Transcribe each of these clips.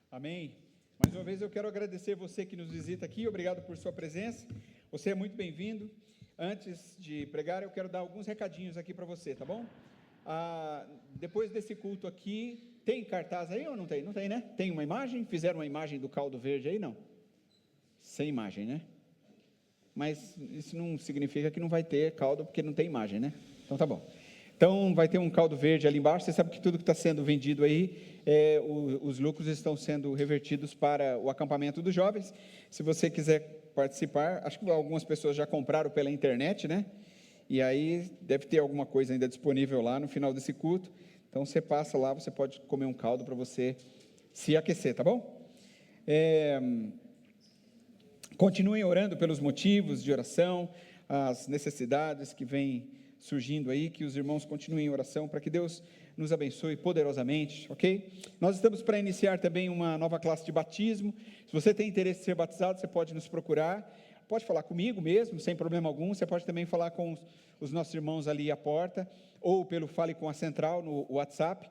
Amém. Mais uma vez eu quero agradecer você que nos visita aqui, obrigado por sua presença, você é muito bem-vindo. Antes de pregar, eu quero dar alguns recadinhos aqui para você, tá bom? Depois desse culto aqui, tem cartaz aí ou não tem? Não tem, né? Tem uma imagem? Fizeram uma imagem do caldo verde aí? Não? Sem imagem, né? Mas isso não significa que não vai ter caldo, porque não tem imagem, né? Então tá bom. Então vai ter um caldo verde ali embaixo. Você sabe que tudo que está sendo vendido aí, os lucros estão sendo revertidos para o acampamento dos jovens. Se você quiser participar, acho que algumas pessoas já compraram pela internet, né? E aí deve ter alguma coisa ainda disponível lá no final desse culto. Então você passa lá, você pode comer um caldo para você se aquecer, tá bom? Continuem orando pelos motivos de oração, as necessidades que vêm surgindo aí, que os irmãos continuem em oração para que Deus nos abençoe poderosamente, ok? Nós estamos para iniciar também uma nova classe de batismo. Se você tem interesse em ser batizado, você pode nos procurar, pode falar comigo mesmo, sem problema algum. Você pode também falar com os nossos irmãos ali à porta, ou pelo Fale com a Central no WhatsApp.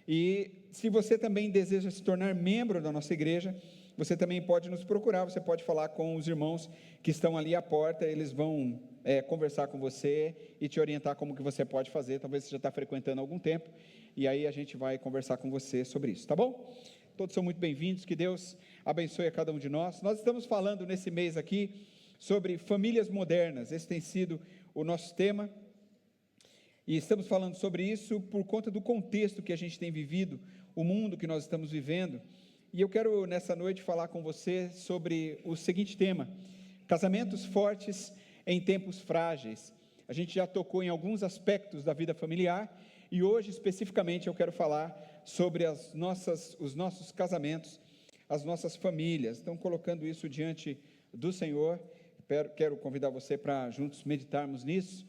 E se você também deseja se tornar membro da nossa igreja, você também pode nos procurar, você pode falar com os irmãos que estão ali à porta, eles vão conversar com você e te orientar como que você pode fazer. Talvez você já está frequentando há algum tempo, e aí a gente vai conversar com você sobre isso, tá bom? Todos são muito bem-vindos, que Deus abençoe a cada um de nós. Nós estamos falando nesse mês aqui sobre famílias modernas, esse tem sido o nosso tema, e estamos falando sobre isso por conta do contexto que a gente tem vivido, o mundo que nós estamos vivendo. E eu quero nessa noite falar com você sobre o seguinte tema: casamentos fortes em tempos frágeis. A gente já tocou em alguns aspectos da vida familiar e hoje especificamente eu quero falar sobre os nossos casamentos, as nossas famílias. Então, colocando isso diante do Senhor, quero convidar você para juntos meditarmos nisso.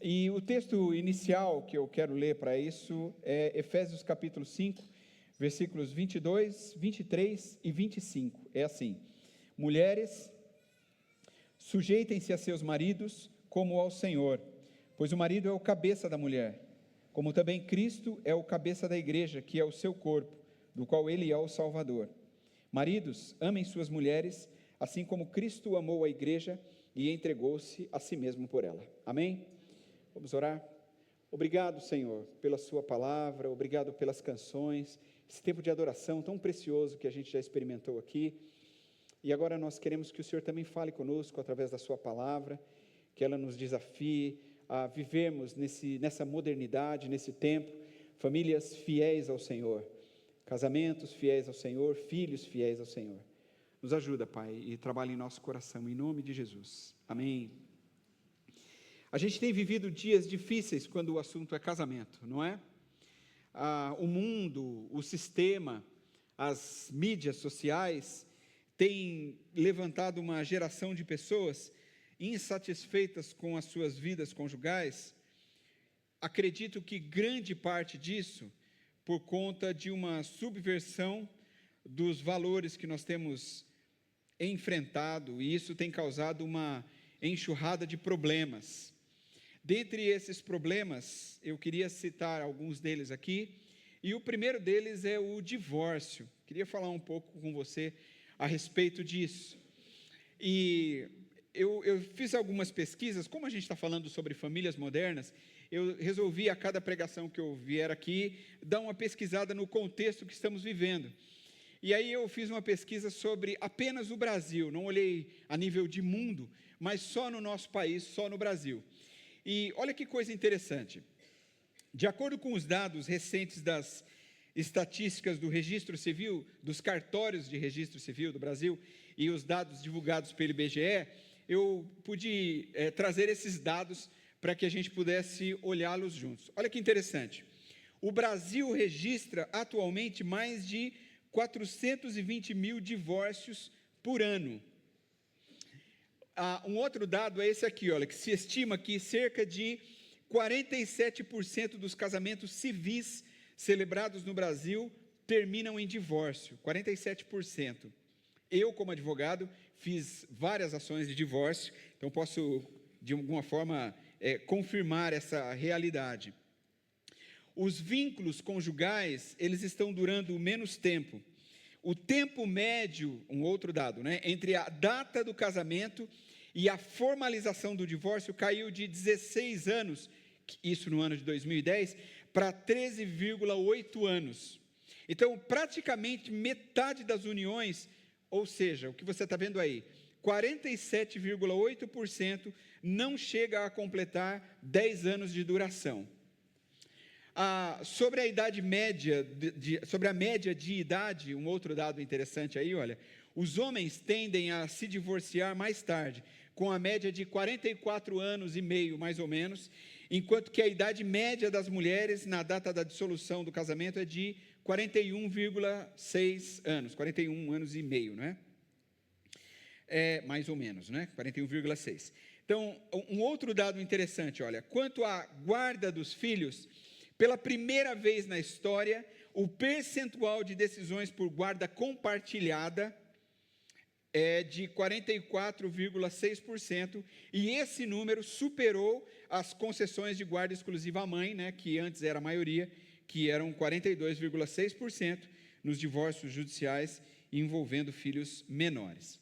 E o texto inicial que eu quero ler para isso é Efésios capítulo 5, versículos 22, 23 e 25, é assim: mulheres, sujeitem-se a seus maridos como ao Senhor, pois o marido é o cabeça da mulher, como também Cristo é o cabeça da igreja, que é o seu corpo, do qual ele é o Salvador. Maridos, amem suas mulheres, assim como Cristo amou a igreja e entregou-se a si mesmo por ela. Amém? Vamos orar? Obrigado, Senhor, pela sua palavra, obrigado pelas canções, esse tempo de adoração tão precioso que a gente já experimentou aqui, e agora nós queremos que o Senhor também fale conosco através da sua palavra, que ela nos desafie a vivermos nessa modernidade, nesse tempo, famílias fiéis ao Senhor, casamentos fiéis ao Senhor, filhos fiéis ao Senhor. Nos ajuda, Pai, e trabalhe em nosso coração, em nome de Jesus. Amém. A gente tem vivido dias difíceis quando o assunto é casamento, não é? O mundo, o sistema, as mídias sociais têm levantado uma geração de pessoas insatisfeitas com as suas vidas conjugais. Acredito que grande parte disso por conta de uma subversão dos valores que nós temos enfrentado, e isso tem causado uma enxurrada de problemas. Dentre esses problemas, eu queria citar alguns deles aqui, e o primeiro deles é o divórcio. Queria falar um pouco com você a respeito disso. E eu fiz algumas pesquisas, como a gente está falando sobre famílias modernas, eu resolvi a cada pregação que eu vier aqui, dar uma pesquisada no contexto que estamos vivendo. E aí eu fiz uma pesquisa sobre apenas o Brasil, não olhei a nível de mundo, mas só no nosso país, só no Brasil. E olha que coisa interessante, de acordo com os dados recentes das estatísticas do registro civil, dos cartórios de registro civil do Brasil, e os dados divulgados pelo IBGE, eu pude trazer esses dados para que a gente pudesse olhá-los juntos. Olha que interessante, o Brasil registra atualmente mais de 420 mil divórcios por ano. Um outro dado é esse aqui, olha, que se estima que cerca de 47% dos casamentos civis celebrados no Brasil terminam em divórcio, 47%. Eu, como advogado, fiz várias ações de divórcio, então posso, de alguma forma, confirmar essa realidade. Os vínculos conjugais, eles estão durando menos tempo. o tempo médio, um outro dado, né, entre a data do casamento e a formalização do divórcio caiu de 16 anos, isso no ano de 2010, para 13,8 anos. Então, praticamente metade das uniões, ou seja, o que você está vendo aí, 47,8% não chega a completar 10 anos de duração. Sobre a idade média, sobre a média de idade, um outro dado interessante aí, olha, os homens tendem a se divorciar mais tarde, com a média de 44 anos e meio, mais ou menos, enquanto que a idade média das mulheres, na data da dissolução do casamento, é de 41,6 anos, 41 anos e meio, não é? Mais ou menos, né? 41,6. Então, um outro dado interessante, olha, quanto à guarda dos filhos, pela primeira vez na história, o percentual de decisões por guarda compartilhada é de 44,6%, e esse número superou as concessões de guarda exclusiva à mãe, né, que antes era a maioria, que eram 42,6% nos divórcios judiciais envolvendo filhos menores.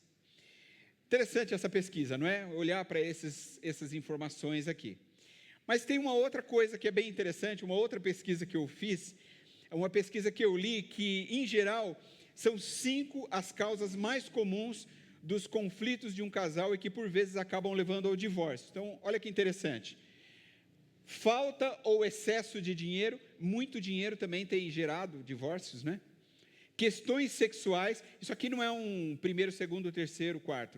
Interessante essa pesquisa, não é? Olhar para essas informações aqui. Mas tem uma outra coisa que é bem interessante, uma outra pesquisa que eu fiz, uma pesquisa que eu li, que, em geral, são 5 as causas mais comuns dos conflitos de um casal e que, por vezes, acabam levando ao divórcio. Então, olha que interessante. Falta ou excesso de dinheiro, muito dinheiro também tem gerado divórcios, né? Questões sexuais, isso aqui não é um primeiro, segundo, terceiro, quarto.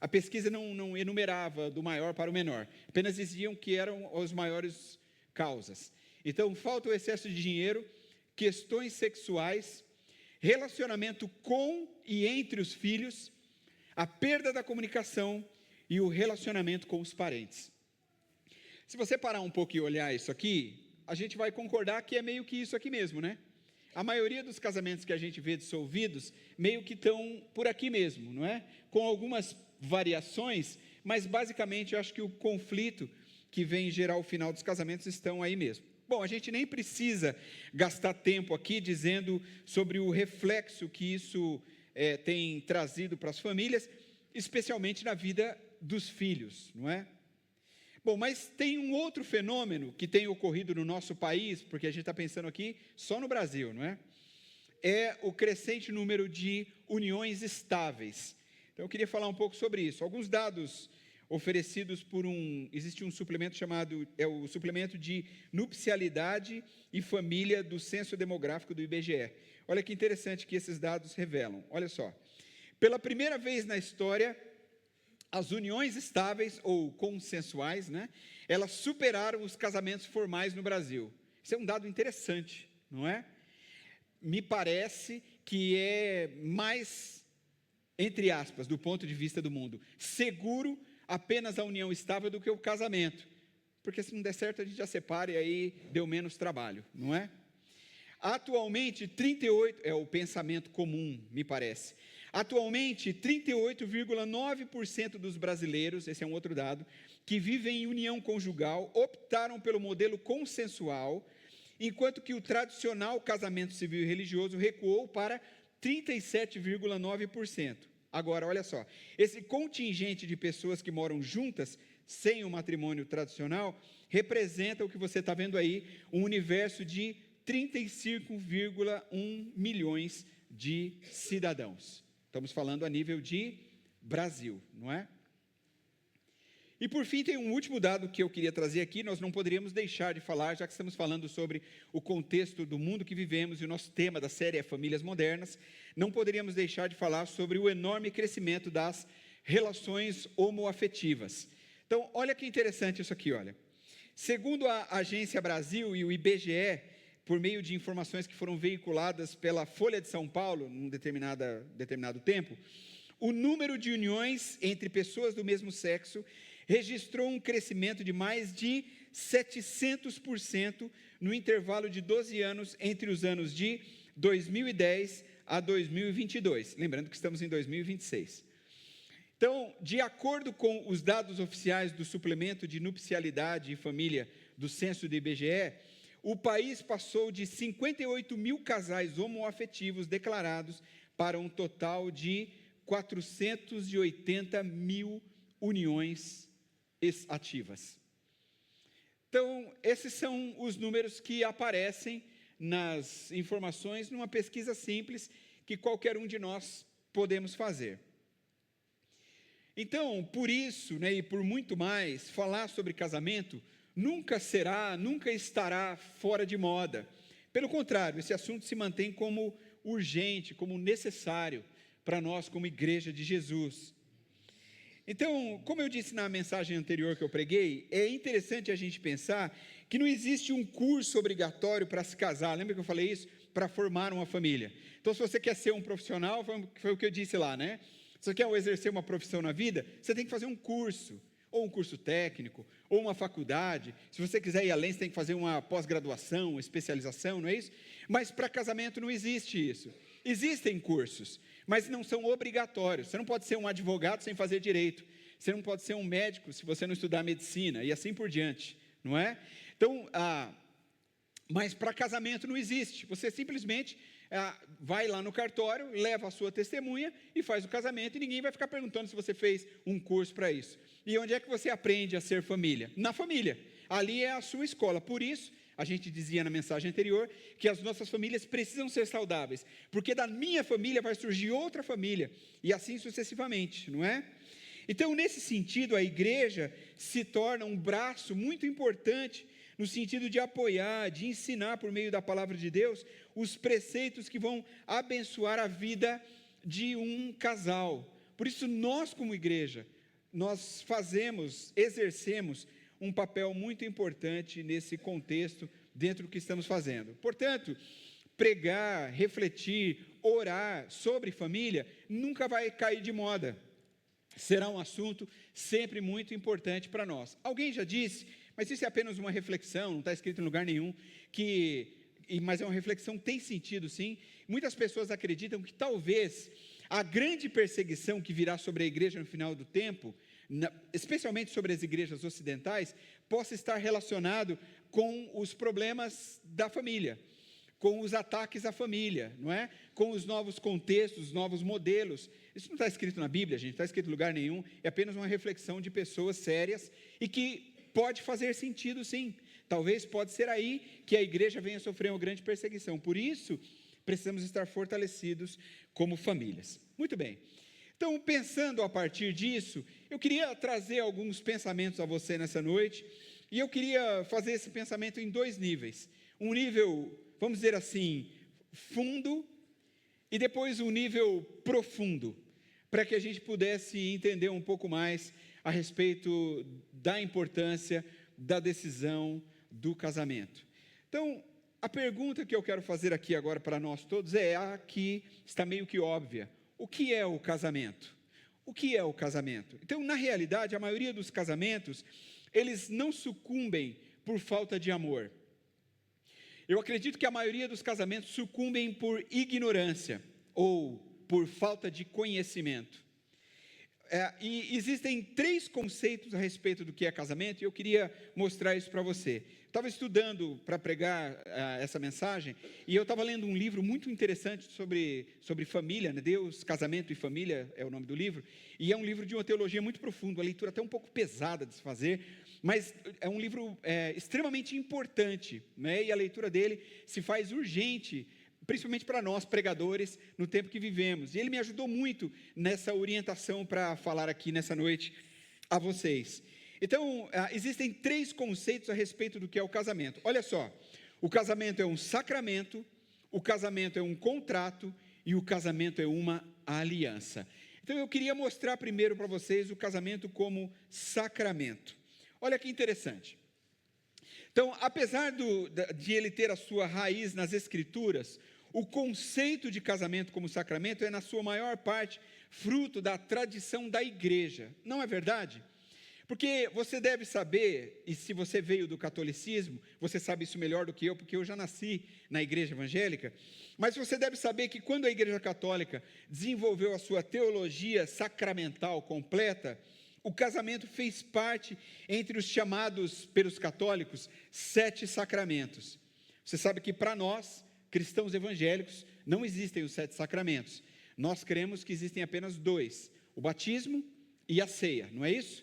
A pesquisa não enumerava do maior para o menor, apenas diziam que eram as maiores causas. Então, falta ou excesso de dinheiro, questões sexuais, relacionamento com e entre os filhos, a perda da comunicação e o relacionamento com os parentes. Se você parar um pouco e olhar isso aqui, a gente vai concordar que é meio que isso aqui mesmo, né? A maioria dos casamentos que a gente vê dissolvidos, meio que estão por aqui mesmo, não é? Com algumas variações, mas basicamente eu acho que o conflito que vem gerar o final dos casamentos estão aí mesmo. Bom, a gente nem precisa gastar tempo aqui dizendo sobre o reflexo que isso tem trazido para as famílias, especialmente na vida dos filhos, não é? Bom, mas tem um outro fenômeno que tem ocorrido no nosso país, porque a gente está pensando aqui só no Brasil, não é? É o crescente número de uniões estáveis. Então, eu queria falar um pouco sobre isso. Alguns dados oferecidos por existe um suplemento chamado, o suplemento de nupcialidade e família do Censo Demográfico do IBGE. Olha que interessante que esses dados revelam. Olha só, pela primeira vez na história, as uniões estáveis ou consensuais, né, elas superaram os casamentos formais no Brasil. Isso é um dado interessante, não é? Me parece que é mais, entre aspas, do ponto de vista do mundo, seguro apenas a união estável do que o casamento. Porque se não der certo, a gente já separa e aí deu menos trabalho, não é? Atualmente, 38, é o pensamento comum, me parece. Atualmente, 38,9% dos brasileiros, esse é um outro dado, que vivem em união conjugal, optaram pelo modelo consensual, enquanto que o tradicional casamento civil e religioso recuou para 37,9%. Agora, olha só, esse contingente de pessoas que moram juntas, sem o matrimônio tradicional, representa o que você está vendo aí, um universo de 35,1 milhões de cidadãos. Estamos falando a nível de Brasil, não é? E por fim, tem um último dado que eu queria trazer aqui, nós não poderíamos deixar de falar, já que estamos falando sobre o contexto do mundo que vivemos, e o nosso tema da série é Famílias Modernas, não poderíamos deixar de falar sobre o enorme crescimento das relações homoafetivas. Então, olha que interessante isso aqui, olha. Segundo a Agência Brasil e o IBGE, por meio de informações que foram veiculadas pela Folha de São Paulo, num determinado tempo, o número de uniões entre pessoas do mesmo sexo registrou um crescimento de mais de 700% no intervalo de 12 anos entre os anos de 2010 a 2022. Lembrando que estamos em 2026. Então, de acordo com os dados oficiais do suplemento de nupcialidade e família do censo do IBGE, o país passou de 58 mil casais homoafetivos declarados para um total de 480 mil uniões ativas. Então, esses são os números que aparecem nas informações numa pesquisa simples que qualquer um de nós podemos fazer. Então, por isso, e por muito mais, falar sobre casamento nunca estará fora de moda. Pelo contrário, esse assunto se mantém como urgente, como necessário para nós como igreja de Jesus. Então, como eu disse na mensagem anterior que eu preguei, é interessante a gente pensar que não existe um curso obrigatório para se casar. Lembra que eu falei isso? Para formar uma família. Então, se você quer ser um profissional, foi o que eu disse lá, né? Se você quer exercer uma profissão na vida, você tem que fazer um curso, ou um curso técnico, ou uma faculdade. Se você quiser ir além, você tem que fazer uma pós-graduação, uma especialização, não é isso? Mas para casamento não existe isso. Existem cursos, mas não são obrigatórios. Você não pode ser um advogado sem fazer direito. Você não pode ser um médico se você não estudar medicina, e assim por diante, não é? Então, mas para casamento não existe. Você simplesmente vai lá no cartório, leva a sua testemunha e faz o casamento, e ninguém vai ficar perguntando se você fez um curso para isso. E onde é que você aprende a ser família? Na família. Ali é a sua escola. Por isso, a gente dizia na mensagem anterior que as nossas famílias precisam ser saudáveis, porque da minha família vai surgir outra família, e assim sucessivamente, não é? Então, nesse sentido, a igreja se torna um braço muito importante, no sentido de apoiar, de ensinar por meio da palavra de Deus, os preceitos que vão abençoar a vida de um casal. Por isso, nós como igreja, nós exercemos um papel muito importante nesse contexto, dentro do que estamos fazendo. Portanto, pregar, refletir, orar sobre família, nunca vai cair de moda. Será um assunto sempre muito importante para nós. Alguém já disse, mas isso é apenas uma reflexão, não está escrito em lugar nenhum, mas é uma reflexão que tem sentido sim. Muitas pessoas acreditam que talvez a grande perseguição que virá sobre a igreja no final do tempo, especialmente sobre as igrejas ocidentais, possa estar relacionado com os problemas da família, com os ataques à família, não é? Com os novos contextos, os novos modelos. Isso não está escrito na Bíblia, gente, não está escrito em lugar nenhum, é apenas uma reflexão de pessoas sérias e que pode fazer sentido sim. Talvez pode ser aí que a igreja venha sofrer uma grande perseguição. Por isso, precisamos estar fortalecidos como famílias. Muito bem. Então, pensando a partir disso, eu queria trazer alguns pensamentos a você nessa noite, e eu queria fazer esse pensamento em dois níveis. Um nível, vamos dizer assim, fundo, e depois um nível profundo, para que a gente pudesse entender um pouco mais a respeito da importância da decisão do casamento. Então, a pergunta que eu quero fazer aqui agora para nós todos é a que está meio que óbvia. O que é o casamento? O que é o casamento? Então, na realidade, a maioria dos casamentos, eles não sucumbem por falta de amor. Eu acredito que a maioria dos casamentos sucumbem por ignorância ou por falta de conhecimento. E existem 3 conceitos a respeito do que é casamento, e eu queria mostrar isso para você. Estava estudando para pregar essa mensagem, e eu estava lendo um livro muito interessante sobre família, né? Deus, Casamento e Família é o nome do livro, e é um livro de uma teologia muito profunda, uma leitura até um pouco pesada de se fazer, mas é um livro extremamente importante, né? E a leitura dele se faz urgente, principalmente para nós pregadores no tempo que vivemos, e ele me ajudou muito nessa orientação para falar aqui nessa noite a vocês. Então, existem 3 conceitos a respeito do que é o casamento. Olha só, o casamento é um sacramento, o casamento é um contrato e o casamento é uma aliança. Então, eu queria mostrar primeiro para vocês o casamento como sacramento. Olha que interessante. Então, apesar de ele ter a sua raiz nas Escrituras, o conceito de casamento como sacramento é, na sua maior parte, fruto da tradição da igreja. Não é verdade? Porque você deve saber, e se você veio do catolicismo, você sabe isso melhor do que eu, porque eu já nasci na igreja evangélica, mas você deve saber que quando a igreja católica desenvolveu a sua teologia sacramental completa, o casamento fez parte entre os chamados, pelos católicos, 7 sacramentos. Você sabe que para nós, cristãos evangélicos, não existem os 7 sacramentos. Nós cremos que existem apenas 2, o batismo e a ceia, não é isso?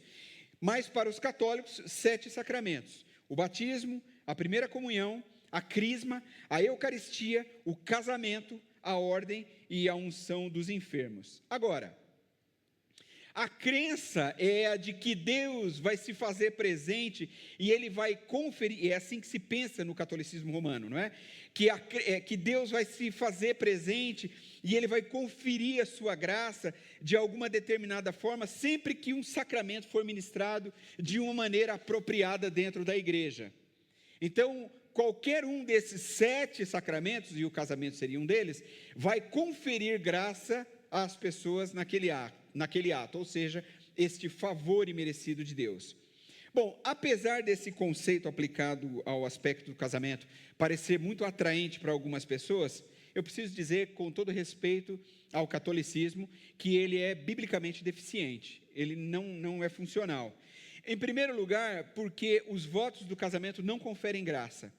Mas para os católicos, 7 sacramentos: o batismo, a primeira comunhão, a crisma, a eucaristia, o casamento, a ordem e a unção dos enfermos. Agora, a crença é a de que Deus vai se fazer presente e Ele vai conferir, é assim que se pensa no catolicismo romano, não é? Que Deus vai se fazer presente e Ele vai conferir a sua graça de alguma determinada forma, sempre que um sacramento for ministrado de uma maneira apropriada dentro da igreja. Então, qualquer um desses 7 sacramentos, e o casamento seria um deles, vai conferir graça às pessoas naquele ato, ou seja, este favor imerecido de Deus. Bom, apesar desse conceito aplicado ao aspecto do casamento parecer muito atraente para algumas pessoas, eu preciso dizer, com todo respeito ao catolicismo, que ele é biblicamente deficiente, ele não é funcional. Em primeiro lugar, porque os votos do casamento não conferem graça,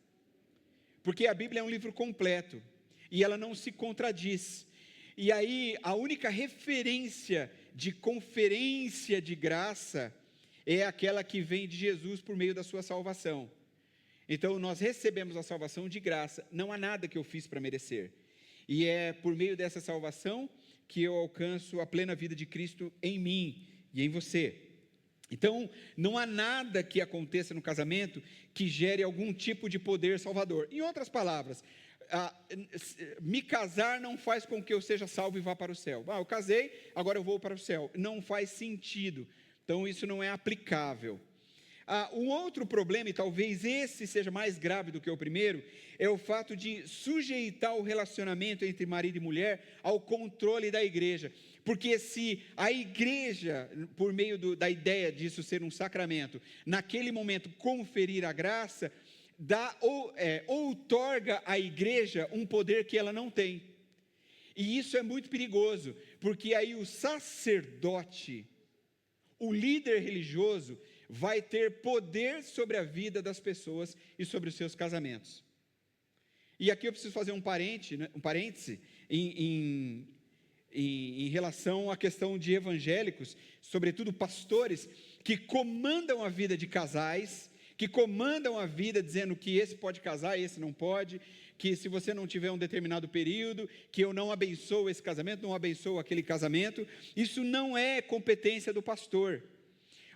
porque a Bíblia é um livro completo, e ela não se contradiz. E aí, a única referência de conferência de graça é aquela que vem de Jesus por meio da sua salvação. Então, nós recebemos a salvação de graça, não há nada que eu fiz para merecer. E é por meio dessa salvação que eu alcanço a plena vida de Cristo em mim e em você. Então, não há nada que aconteça no casamento que gere algum tipo de poder salvador. Em outras palavras, me casar não faz com que eu seja salvo e vá para o céu. Eu casei, agora eu vou para o céu. Não faz sentido. Então, isso não é aplicável. Um outro problema, e talvez esse seja mais grave do que o primeiro, é o fato de sujeitar o relacionamento entre marido e mulher ao controle da igreja. Porque se a igreja, por meio da ideia disso ser um sacramento, naquele momento conferir a graça, outorga à igreja um poder que ela não tem. E isso é muito perigoso, porque aí o sacerdote, o líder religioso, vai ter poder sobre a vida das pessoas e sobre os seus casamentos. E aqui eu preciso fazer um parêntese em relação à questão de evangélicos, sobretudo pastores, que comandam a vida de casais, que comandam a vida dizendo que esse pode casar, esse não pode, que se você não tiver um determinado período, que eu não abençoo esse casamento, não abençoo aquele casamento. Isso não é competência do pastor.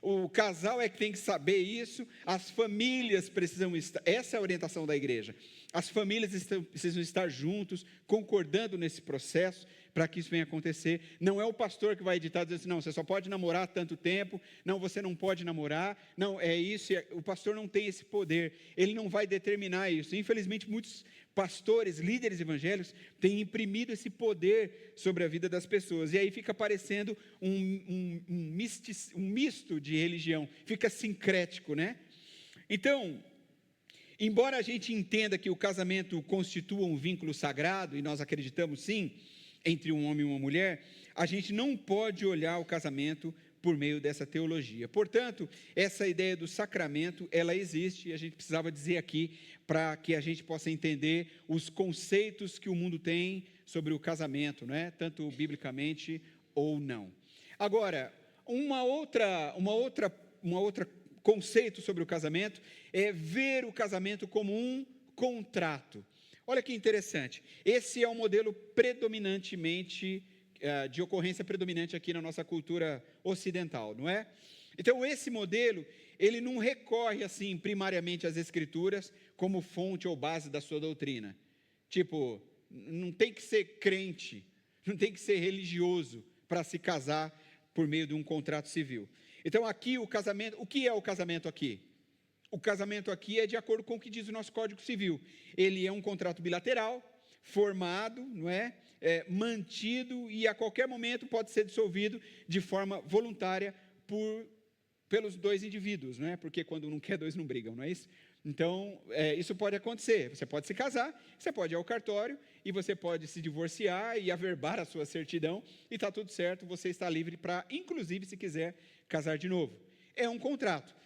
O casal é que tem que saber isso, as famílias precisam estar, essa é a orientação da igreja, as famílias precisam estar juntos, concordando nesse processo, para que isso venha acontecer. Não é o pastor que vai editar, dizendo assim, não, você só pode namorar tanto tempo, não, você não pode namorar, não, é isso, o pastor não tem esse poder, ele não vai determinar isso. Infelizmente, muitos pastores, líderes evangélicos, têm imprimido esse poder sobre a vida das pessoas, e aí fica parecendo um misto de religião, fica sincrético, né? Então, embora a gente entenda que o casamento constitua um vínculo sagrado, e nós acreditamos sim, entre um homem e uma mulher, a gente não pode olhar o casamento por meio dessa teologia. Portanto, essa ideia do sacramento, ela existe, e a gente precisava dizer aqui, para que a gente possa entender os conceitos que o mundo tem sobre o casamento, né? Tanto biblicamente ou não. Agora, uma outra conceito sobre o casamento é ver o casamento como um contrato. Olha que interessante, esse é um modelo predominantemente, de ocorrência predominante aqui na nossa cultura ocidental, não é? Então esse modelo, ele não recorre assim primariamente às escrituras como fonte ou base da sua doutrina. Tipo, não tem que ser crente, não tem que ser religioso para se casar por meio de um contrato civil. Então aqui o casamento, o que é o casamento aqui? O casamento aqui é de acordo com o que diz o nosso Código Civil. Ele é um contrato bilateral, formado, não é? Mantido e a qualquer momento pode ser dissolvido de forma voluntária pelos dois indivíduos, não é? Porque quando não quer, dois não brigam, não é isso? Então, isso pode acontecer. Você pode se casar, você pode ir ao cartório e você pode se divorciar e averbar a sua certidão e está tudo certo, você está livre para, inclusive, se quiser, casar de novo. É um contrato.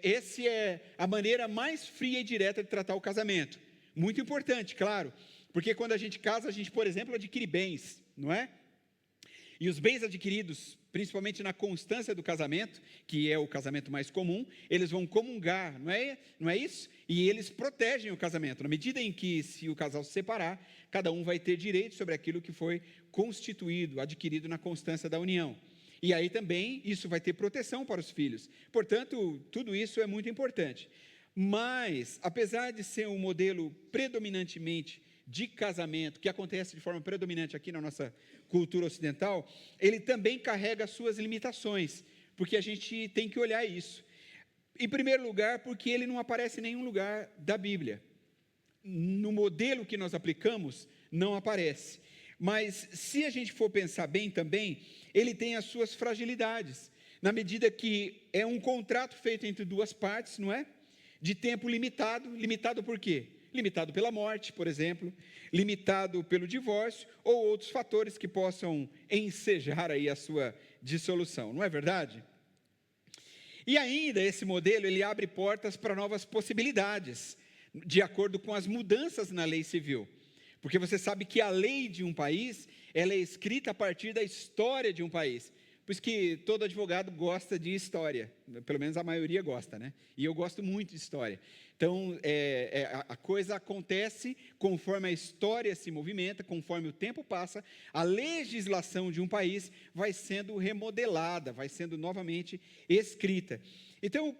Essa é a maneira mais fria e direta de tratar o casamento. muito importante, claro, porque quando a gente casa, a gente, por exemplo, adquire bens, não é? E os bens adquiridos, principalmente na constância do casamento, que é o casamento mais comum, eles vão comungar, não é isso? E eles protegem o casamento, na medida em que, se o casal se separar, cada um vai ter direito sobre aquilo que foi constituído, adquirido na constância da união. E aí também isso vai ter proteção para os filhos. Portanto, tudo isso é muito importante. Mas, apesar de ser um modelo predominantemente de casamento, que acontece de forma predominante aqui na nossa cultura ocidental, ele também carrega suas limitações, porque a gente tem que olhar isso. Em primeiro lugar, porque ele não aparece em nenhum lugar da Bíblia. No modelo que nós aplicamos, não aparece. Mas, se a gente for pensar bem também, ele tem as suas fragilidades, na medida que é um contrato feito entre duas partes, não é? De tempo limitado. Limitado por quê? Limitado pela morte, por exemplo, limitado pelo divórcio ou outros fatores que possam ensejar aí a sua dissolução, não é verdade? E ainda esse modelo, ele abre portas para novas possibilidades, de acordo com as mudanças na lei civil. Porque você sabe que a lei de um país, ela é escrita a partir da história de um país. Por isso que todo advogado gosta de história, pelo menos a maioria gosta, né? E eu gosto muito de história. Então, a coisa acontece conforme a história se movimenta, conforme o tempo passa, a legislação de um país vai sendo remodelada, vai sendo novamente escrita. Então,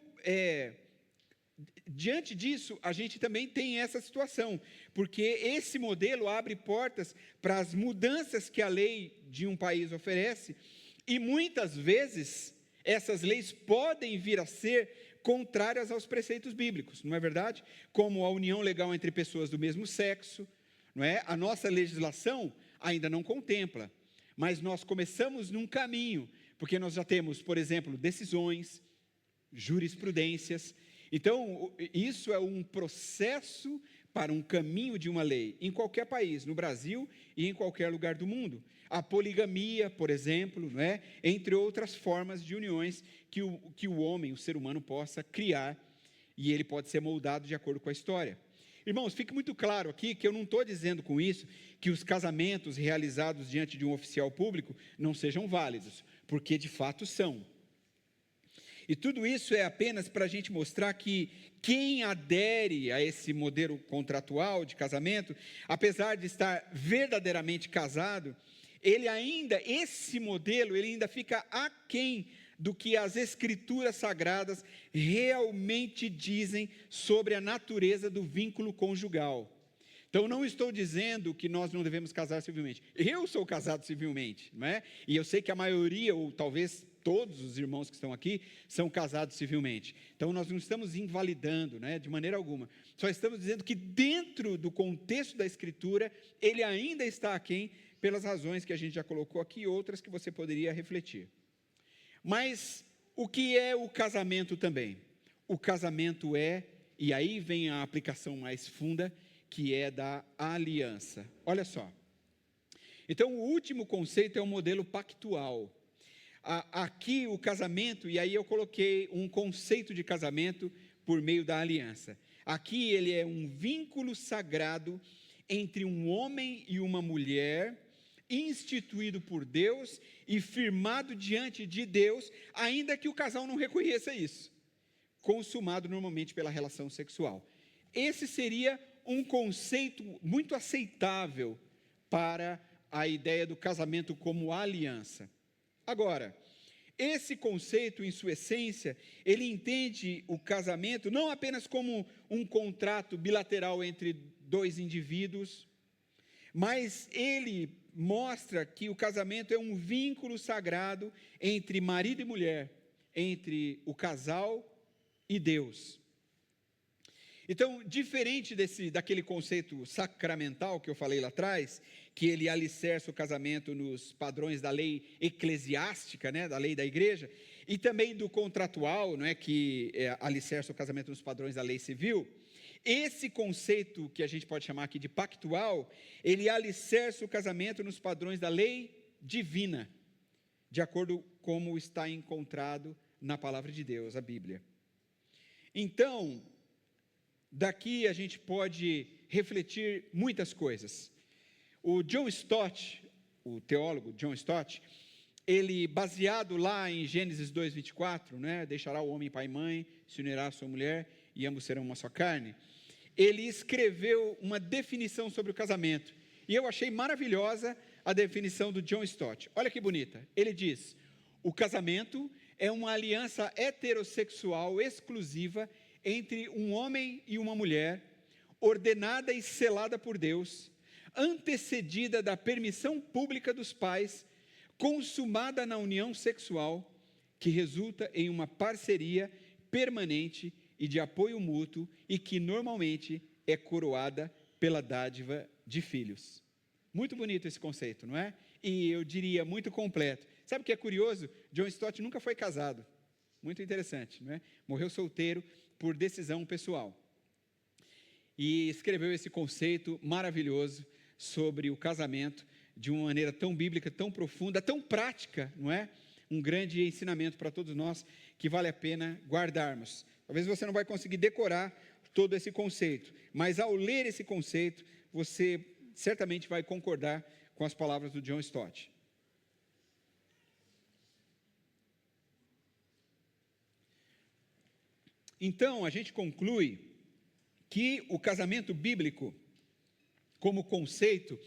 diante disso, a gente também tem essa situação, porque esse modelo abre portas para as mudanças que a lei de um país oferece, e muitas vezes essas leis podem vir a ser contrárias aos preceitos bíblicos, não é verdade? Como a união legal entre pessoas do mesmo sexo, não é? A nossa legislação ainda não contempla, mas nós começamos num caminho, porque nós já temos, por exemplo, decisões, jurisprudências. Então, isso é um processo para um caminho de uma lei, em qualquer país, no Brasil e em qualquer lugar do mundo. A poligamia, por exemplo, não é? Entre outras formas de uniões que o homem, o ser humano, possa criar, e ele pode ser moldado de acordo com a história. Irmãos, fique muito claro aqui que eu não estou dizendo com isso que os casamentos realizados diante de um oficial público não sejam válidos, porque de fato são. E tudo isso é apenas para a gente mostrar que quem adere a esse modelo contratual de casamento, apesar de estar verdadeiramente casado, esse modelo ainda fica aquém do que as escrituras sagradas realmente dizem sobre a natureza do vínculo conjugal. Então, não estou dizendo que nós não devemos casar civilmente. Eu sou casado civilmente, não é? E eu sei que a maioria, ou talvez todos os irmãos que estão aqui, são casados civilmente. Então, nós não estamos invalidando, né, de maneira alguma. Só estamos dizendo que dentro do contexto da Escritura, ele ainda está aquém, pelas razões que a gente já colocou aqui e outras que você poderia refletir. Mas o que é o casamento também? O casamento e aí vem a aplicação mais funda, que é da aliança. Olha só. Então, o último conceito é o modelo pactual. Aqui o casamento, e aí eu coloquei um conceito de casamento por meio da aliança. Aqui ele é um vínculo sagrado entre um homem e uma mulher, instituído por Deus e firmado diante de Deus, ainda que o casal não reconheça isso, consumado normalmente pela relação sexual. Esse seria um conceito muito aceitável para a ideia do casamento como aliança. Agora, esse conceito, em sua essência, ele entende o casamento não apenas como um contrato bilateral entre dois indivíduos, mas ele mostra que o casamento é um vínculo sagrado entre marido e mulher, entre o casal e Deus. Então, diferente daquele conceito sacramental que eu falei lá atrás, que ele alicerça o casamento nos padrões da lei eclesiástica, né, da lei da igreja, e também do contratual, não é, que alicerça o casamento nos padrões da lei civil, esse conceito que a gente pode chamar aqui de pactual, ele alicerça o casamento nos padrões da lei divina, de acordo com como está encontrado na palavra de Deus, a Bíblia. Então, daqui a gente pode refletir muitas coisas. O John Stott, o teólogo John Stott, ele, baseado lá em Gênesis 2:24, né, deixará o homem pai e mãe, se unirá à sua mulher, e ambos serão uma só carne, ele escreveu uma definição sobre o casamento, e eu achei maravilhosa a definição do John Stott. Olha que bonita. Ele diz: o casamento é uma aliança heterossexual exclusiva entre um homem e uma mulher, ordenada e selada por Deus, antecedida da permissão pública dos pais, consumada na união sexual, que resulta em uma parceria permanente e de apoio mútuo, e que normalmente é coroada pela dádiva de filhos. Muito bonito esse conceito, não é? E eu diria muito completo. Sabe o que é curioso? John Stott nunca foi casado. Muito interessante, não é? Morreu solteiro por decisão pessoal. E escreveu esse conceito maravilhoso sobre o casamento de uma maneira tão bíblica, tão profunda, tão prática, não é? Um grande ensinamento para todos nós que vale a pena guardarmos. Talvez você não vai conseguir decorar todo esse conceito, mas ao ler esse conceito, você certamente vai concordar com as palavras do John Stott. Então, a gente conclui que o casamento bíblico, como conceito,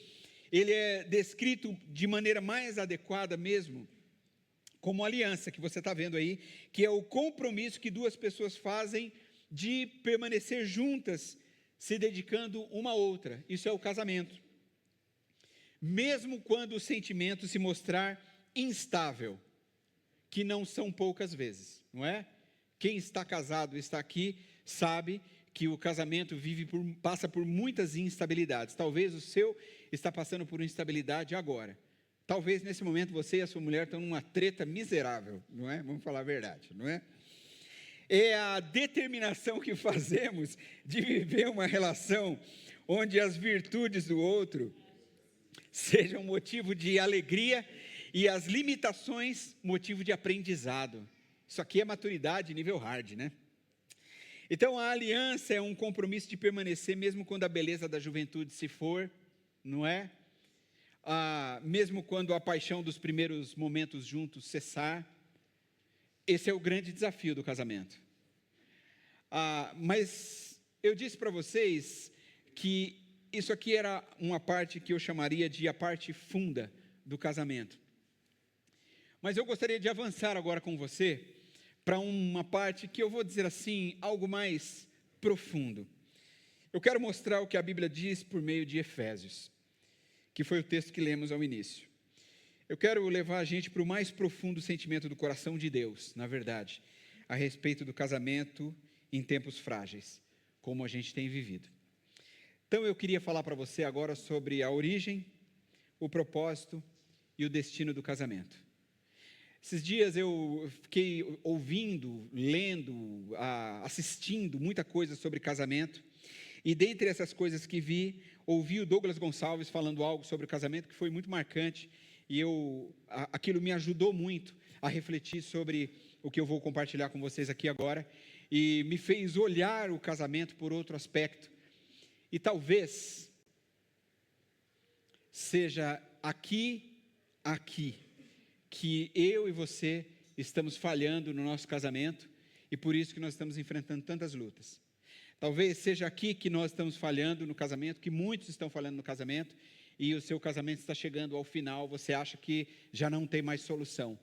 ele é descrito de maneira mais adequada mesmo, como aliança, que você está vendo aí, que é o compromisso que duas pessoas fazem de permanecer juntas, se dedicando uma à outra. Isso é o casamento. Mesmo quando o sentimento se mostrar instável, que não são poucas vezes, não é? Quem está casado, está aqui, sabe que o casamento passa por muitas instabilidades. Talvez o seu está passando por instabilidade agora. Talvez nesse momento você e a sua mulher estão numa treta miserável, não é? Vamos falar a verdade, não é? É a determinação que fazemos de viver uma relação onde as virtudes do outro sejam motivo de alegria e as limitações motivo de aprendizado. Isso aqui é maturidade nível hard, né? Então a aliança é um compromisso de permanecer mesmo quando a beleza da juventude se for, não é? Mesmo quando a paixão dos primeiros momentos juntos cessar. Esse é o grande desafio do casamento. Mas eu disse para vocês que isso aqui era uma parte que eu chamaria de a parte funda do casamento. Mas eu gostaria de avançar agora com você para uma parte que eu vou dizer assim, algo mais profundo. Eu quero mostrar o que a Bíblia diz por meio de Efésios, que foi o texto que lemos ao início. Eu quero levar a gente para o mais profundo sentimento do coração de Deus, na verdade, a respeito do casamento em tempos frágeis, como a gente tem vivido. Então eu queria falar para você agora sobre a origem, o propósito e o destino do casamento. Esses dias eu fiquei ouvindo, lendo, assistindo muita coisa sobre casamento, e dentre essas coisas que vi, ouvi o Douglas Gonçalves falando algo sobre o casamento que foi muito marcante, e aquilo me ajudou muito a refletir sobre o que eu vou compartilhar com vocês aqui agora, e me fez olhar o casamento por outro aspecto. E talvez seja aqui, que eu e você estamos falhando no nosso casamento, e por isso que nós estamos enfrentando tantas lutas. Talvez seja aqui que nós estamos falhando no casamento, que muitos estão falhando no casamento, e o seu casamento está chegando ao final, você acha que já não tem mais solução,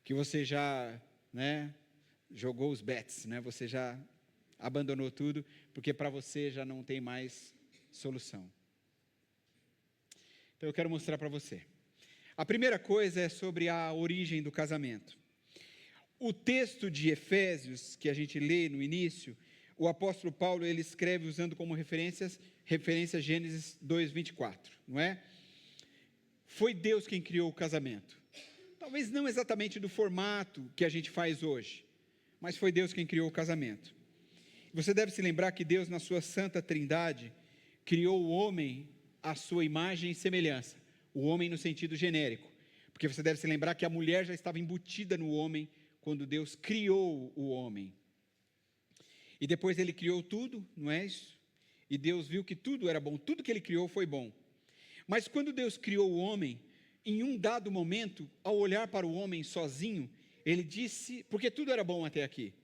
que você já, jogou os bets, você já abandonou tudo, porque para você já não tem mais solução. Então eu quero mostrar para você. A primeira coisa é sobre a origem do casamento. O texto de Efésios, que a gente lê no início, o apóstolo Paulo, ele escreve usando como referência Gênesis 2:24, não é? Foi Deus quem criou o casamento. Talvez não exatamente do formato que a gente faz hoje, mas foi Deus quem criou o casamento. Você deve se lembrar que Deus, na sua santa trindade, criou o homem à sua imagem e semelhança. O homem no sentido genérico, porque você deve se lembrar que a mulher já estava embutida no homem quando Deus criou o homem. E depois ele criou tudo, não é isso? e Deus viu que tudo era bom, tudo que ele criou foi bom. Mas quando Deus criou o homem, em um dado momento, ao olhar para o homem sozinho, ele disse, porque tudo era bom até aqui,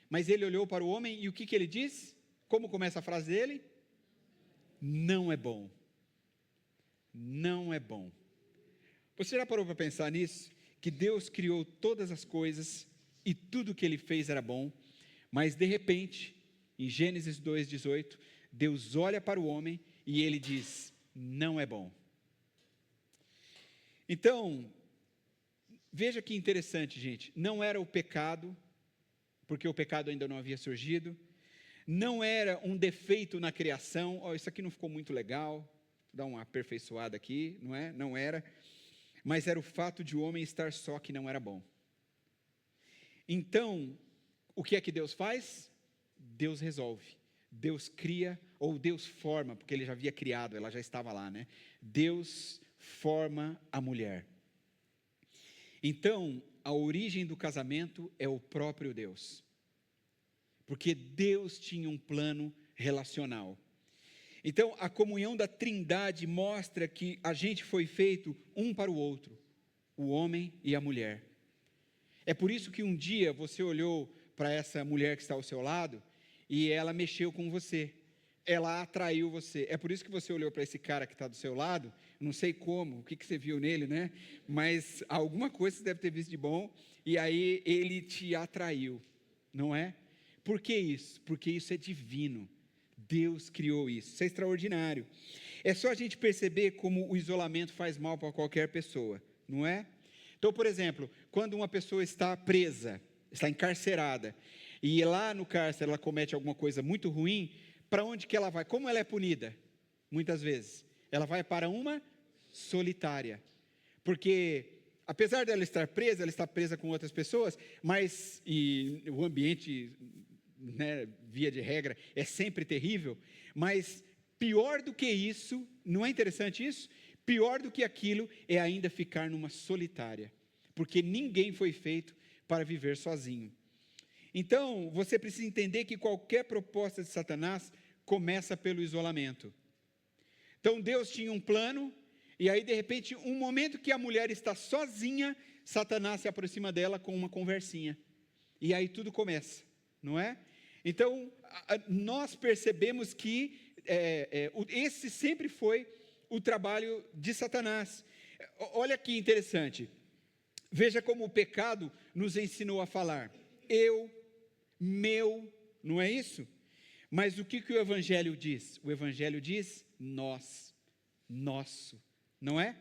mas ele olhou para o homem e o que ele disse? Como começa a frase dele? Não é bom. Não é bom. Você já parou para pensar nisso? Que Deus criou todas as coisas e tudo que ele fez era bom, mas de repente, em Gênesis 2:18, Deus olha para o homem e ele diz, não é bom. Então, veja que interessante, gente, não era o pecado, porque o pecado ainda não havia surgido, não era um defeito na criação, isso aqui não ficou muito legal, vou dar uma aperfeiçoada aqui, não é? Não era, mas era o fato de o homem estar só que não era bom. Então, o que é que Deus faz? Deus resolve, Deus cria, ou Deus forma, porque ele já havia criado, ela já estava lá, né? Deus forma a mulher. Então, a origem do casamento é o próprio Deus, porque Deus tinha um plano relacional. Então, a comunhão da Trindade mostra que a gente foi feito um para o outro, o homem e a mulher. É por isso que um dia você olhou para essa mulher que está ao seu lado e ela mexeu com você, ela atraiu você. É por isso que você olhou para esse cara que está do seu lado, não sei como, o que você viu nele, né? Mas alguma coisa você deve ter visto de bom e aí ele te atraiu, não é? Por que isso? Porque isso é divino. Deus criou isso. Isso é extraordinário. É só a gente perceber como o isolamento faz mal para qualquer pessoa, não é? Então, por exemplo, quando uma pessoa está presa, está encarcerada, e lá no cárcere ela comete alguma coisa muito ruim, para onde que ela vai? Como ela é punida? Muitas vezes. Ela vai para uma solitária. Porque, apesar dela estar presa, ela está presa com outras pessoas, mas e o ambiente, né, via de regra, é sempre terrível, mas pior do que isso, não é interessante isso? Pior do que aquilo é ainda ficar numa solitária, porque ninguém foi feito para viver sozinho. Então, você precisa entender que qualquer proposta de Satanás começa pelo isolamento. Então, Deus tinha um plano, e aí de repente, um momento que a mulher está sozinha, Satanás se aproxima dela com uma conversinha, e aí tudo começa, não é? Então, nós percebemos que esse sempre foi o trabalho de Satanás. Olha que interessante, veja como o pecado nos ensinou a falar, eu, meu, não é isso? Mas o que o Evangelho diz? O Evangelho diz nós, nosso, não é?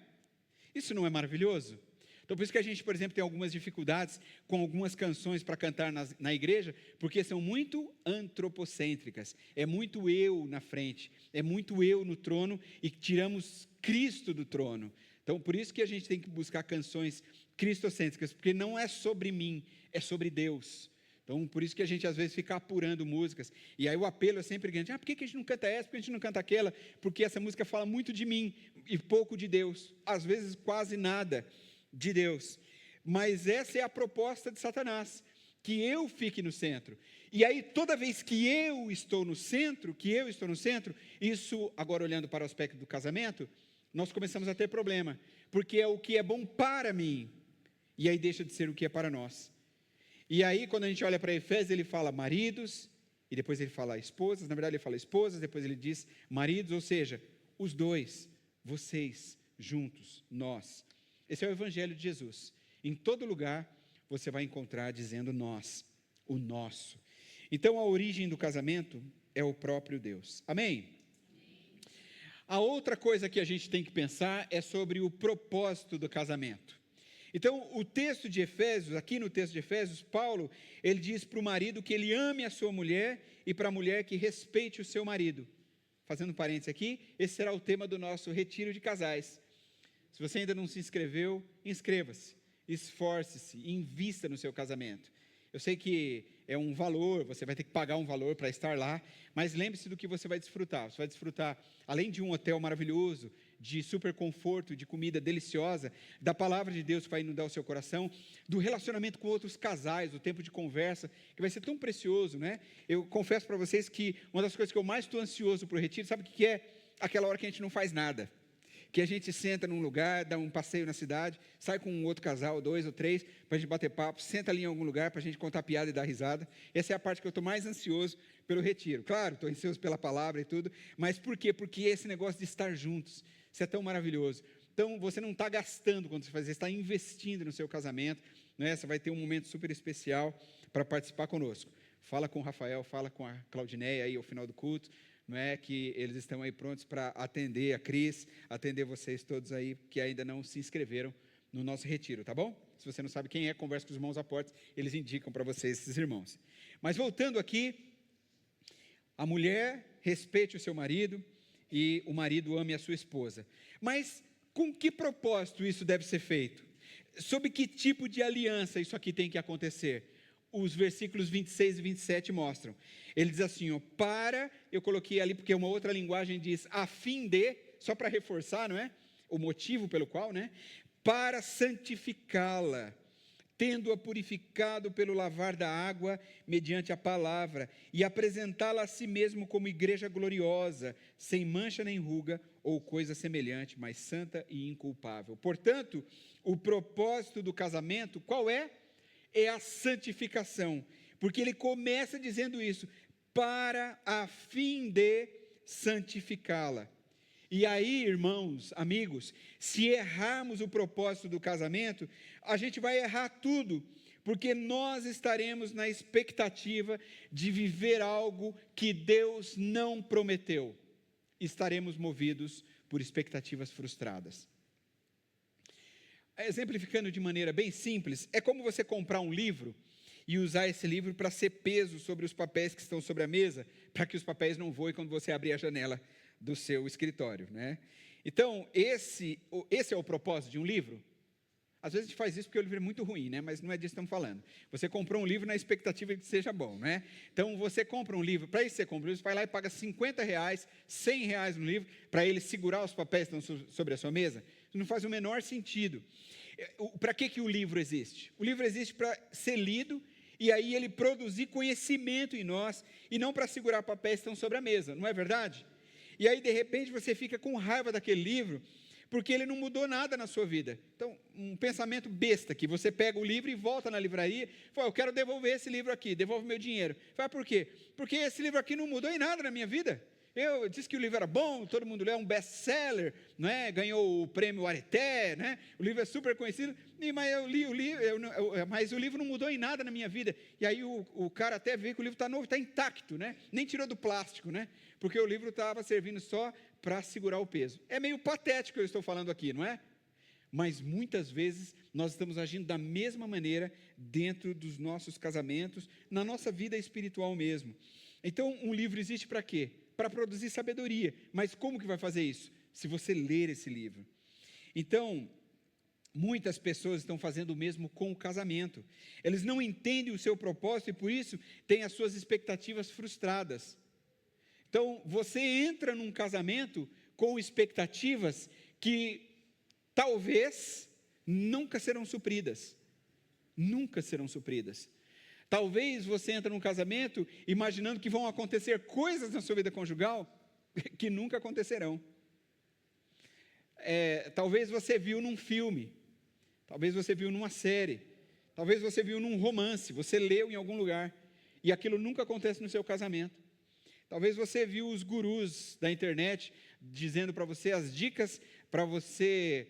Isso não é maravilhoso? Então, por isso que a gente, por exemplo, tem algumas dificuldades com algumas canções para cantar na igreja, porque são muito antropocêntricas, é muito eu na frente, é muito eu no trono e tiramos Cristo do trono. Então, por isso que a gente tem que buscar canções cristocêntricas, porque não é sobre mim, é sobre Deus. Então, por isso que a gente às vezes fica apurando músicas, e aí o apelo é sempre grande, por que a gente não canta essa, por que a gente não canta aquela? Porque essa música fala muito de mim, e pouco de Deus, às vezes quase nada de Deus, mas essa é a proposta de Satanás, que eu fique no centro, e aí toda vez que eu estou no centro, isso, agora olhando para o aspecto do casamento, nós começamos a ter problema, porque é o que é bom para mim, e aí deixa de ser o que é para nós. E aí, quando a gente olha para Efésios, ele fala maridos, e depois ele fala esposas, na verdade ele fala esposas, depois ele diz maridos, ou seja, os dois, vocês, juntos, nós. Esse é o Evangelho de Jesus. Em todo lugar, você vai encontrar dizendo nós, o nosso. Então, a origem do casamento é o próprio Deus. Amém? A outra coisa que a gente tem que pensar é sobre o propósito do casamento. Então, o texto de Efésios, aqui no texto de Efésios, Paulo, ele diz para o marido que ele ame a sua mulher e para a mulher que respeite o seu marido. Fazendo parênteses aqui, esse será o tema do nosso retiro de casais. Se você ainda não se inscreveu, inscreva-se, esforce-se, invista no seu casamento. Eu sei que é um valor, você vai ter que pagar um valor para estar lá, mas lembre-se do que você vai desfrutar. Você vai desfrutar, além de um hotel maravilhoso, de super conforto, de comida deliciosa, da palavra de Deus que vai inundar o seu coração, do relacionamento com outros casais, do tempo de conversa, que vai ser tão precioso, né? Eu confesso para vocês que uma das coisas que eu mais estou ansioso para o retiro, sabe o que é? Aquela hora que a gente não faz nada. Que a gente senta num lugar, dá um passeio na cidade, sai com um outro casal, 2 ou 3, para a gente bater papo, senta ali em algum lugar para a gente contar piada e dar risada. Essa é a parte que eu estou mais ansioso pelo retiro. Claro, estou ansioso pela palavra e tudo, mas por quê? Porque esse negócio de estar juntos, isso é tão maravilhoso. Então, você não está gastando quando você faz isso, você está investindo no seu casamento, né? Você vai ter um momento super especial para participar conosco. Fala com o Rafael, fala com a Claudineia aí ao final do culto, não é, que eles estão aí prontos para atender a Cris, atender vocês todos aí que ainda não se inscreveram no nosso retiro, tá bom? Se você não sabe quem é, converse com os irmãos à porta, eles indicam para vocês esses irmãos. Mas voltando aqui, a mulher respeite o seu marido e o marido ame a sua esposa. Mas com que propósito isso deve ser feito? Sob que tipo de aliança isso aqui tem que acontecer? Os versículos 26 e 27 mostram. Ele diz assim, ó, eu coloquei ali porque uma outra linguagem diz, a fim de, só para reforçar, não é? O motivo pelo qual, né? Para santificá-la, tendo-a purificado pelo lavar da água, mediante a palavra, e apresentá-la a si mesmo como igreja gloriosa, sem mancha nem ruga, ou coisa semelhante, mas santa e inculpável. Portanto, o propósito do casamento, qual é? É a santificação, porque ele começa dizendo isso, para a fim de santificá-la. E aí, irmãos, amigos, se errarmos o propósito do casamento, a gente vai errar tudo, porque nós estaremos na expectativa de viver algo que Deus não prometeu. Estaremos movidos por expectativas frustradas. Exemplificando de maneira bem simples, é como você comprar um livro e usar esse livro para ser peso sobre os papéis que estão sobre a mesa, para que os papéis não voem quando você abrir a janela do seu escritório, né? Então, esse é o propósito de um livro. Às vezes a gente faz isso porque o livro é muito ruim, né? Mas não é disso que estamos falando. Você comprou um livro na expectativa de que seja bom, né? Então, você compra um livro, para isso você compra um livro, você vai lá e paga R$50, R$100 no livro, para ele segurar os papéis que estão sobre a sua mesa. Isso não faz o menor sentido. Para que o livro existe? O livro existe para ser lido, e aí ele produzir conhecimento em nós, e não para segurar papéis que estão sobre a mesa, não é verdade? E aí, de repente, você fica com raiva daquele livro, porque ele não mudou nada na sua vida. Então, um pensamento besta, que você pega o livro e volta na livraria, e fala, eu quero devolver esse livro aqui, devolve meu dinheiro. Fala, por quê? Porque esse livro aqui não mudou em nada na minha vida. Eu disse que o livro era bom, todo mundo lê, é um best-seller, não é? Ganhou o prêmio Areté, né? O livro é super conhecido, mas eu li o livro, mas o livro não mudou em nada na minha vida. E aí o cara até vê que o livro está novo, está intacto, né? Nem tirou do plástico, né? Porque o livro estava servindo só para segurar o peso. É meio patético que eu estou falando aqui, não é? Mas muitas vezes nós estamos agindo da mesma maneira dentro dos nossos casamentos, na nossa vida espiritual mesmo. Então, um livro existe para quê? Para produzir sabedoria. Mas como que vai fazer isso? Se você ler esse livro. Então, muitas pessoas estão fazendo o mesmo com o casamento. Eles não entendem o seu propósito e por isso têm as suas expectativas frustradas. Então, você entra num casamento com expectativas que talvez nunca serão supridas. Nunca serão supridas. Talvez você entre num casamento imaginando que vão acontecer coisas na sua vida conjugal que nunca acontecerão. Talvez você viu num filme, talvez você viu numa série, talvez você viu num romance, você leu em algum lugar, e aquilo nunca acontece no seu casamento. Talvez você viu os gurus da internet dizendo para você as dicas para você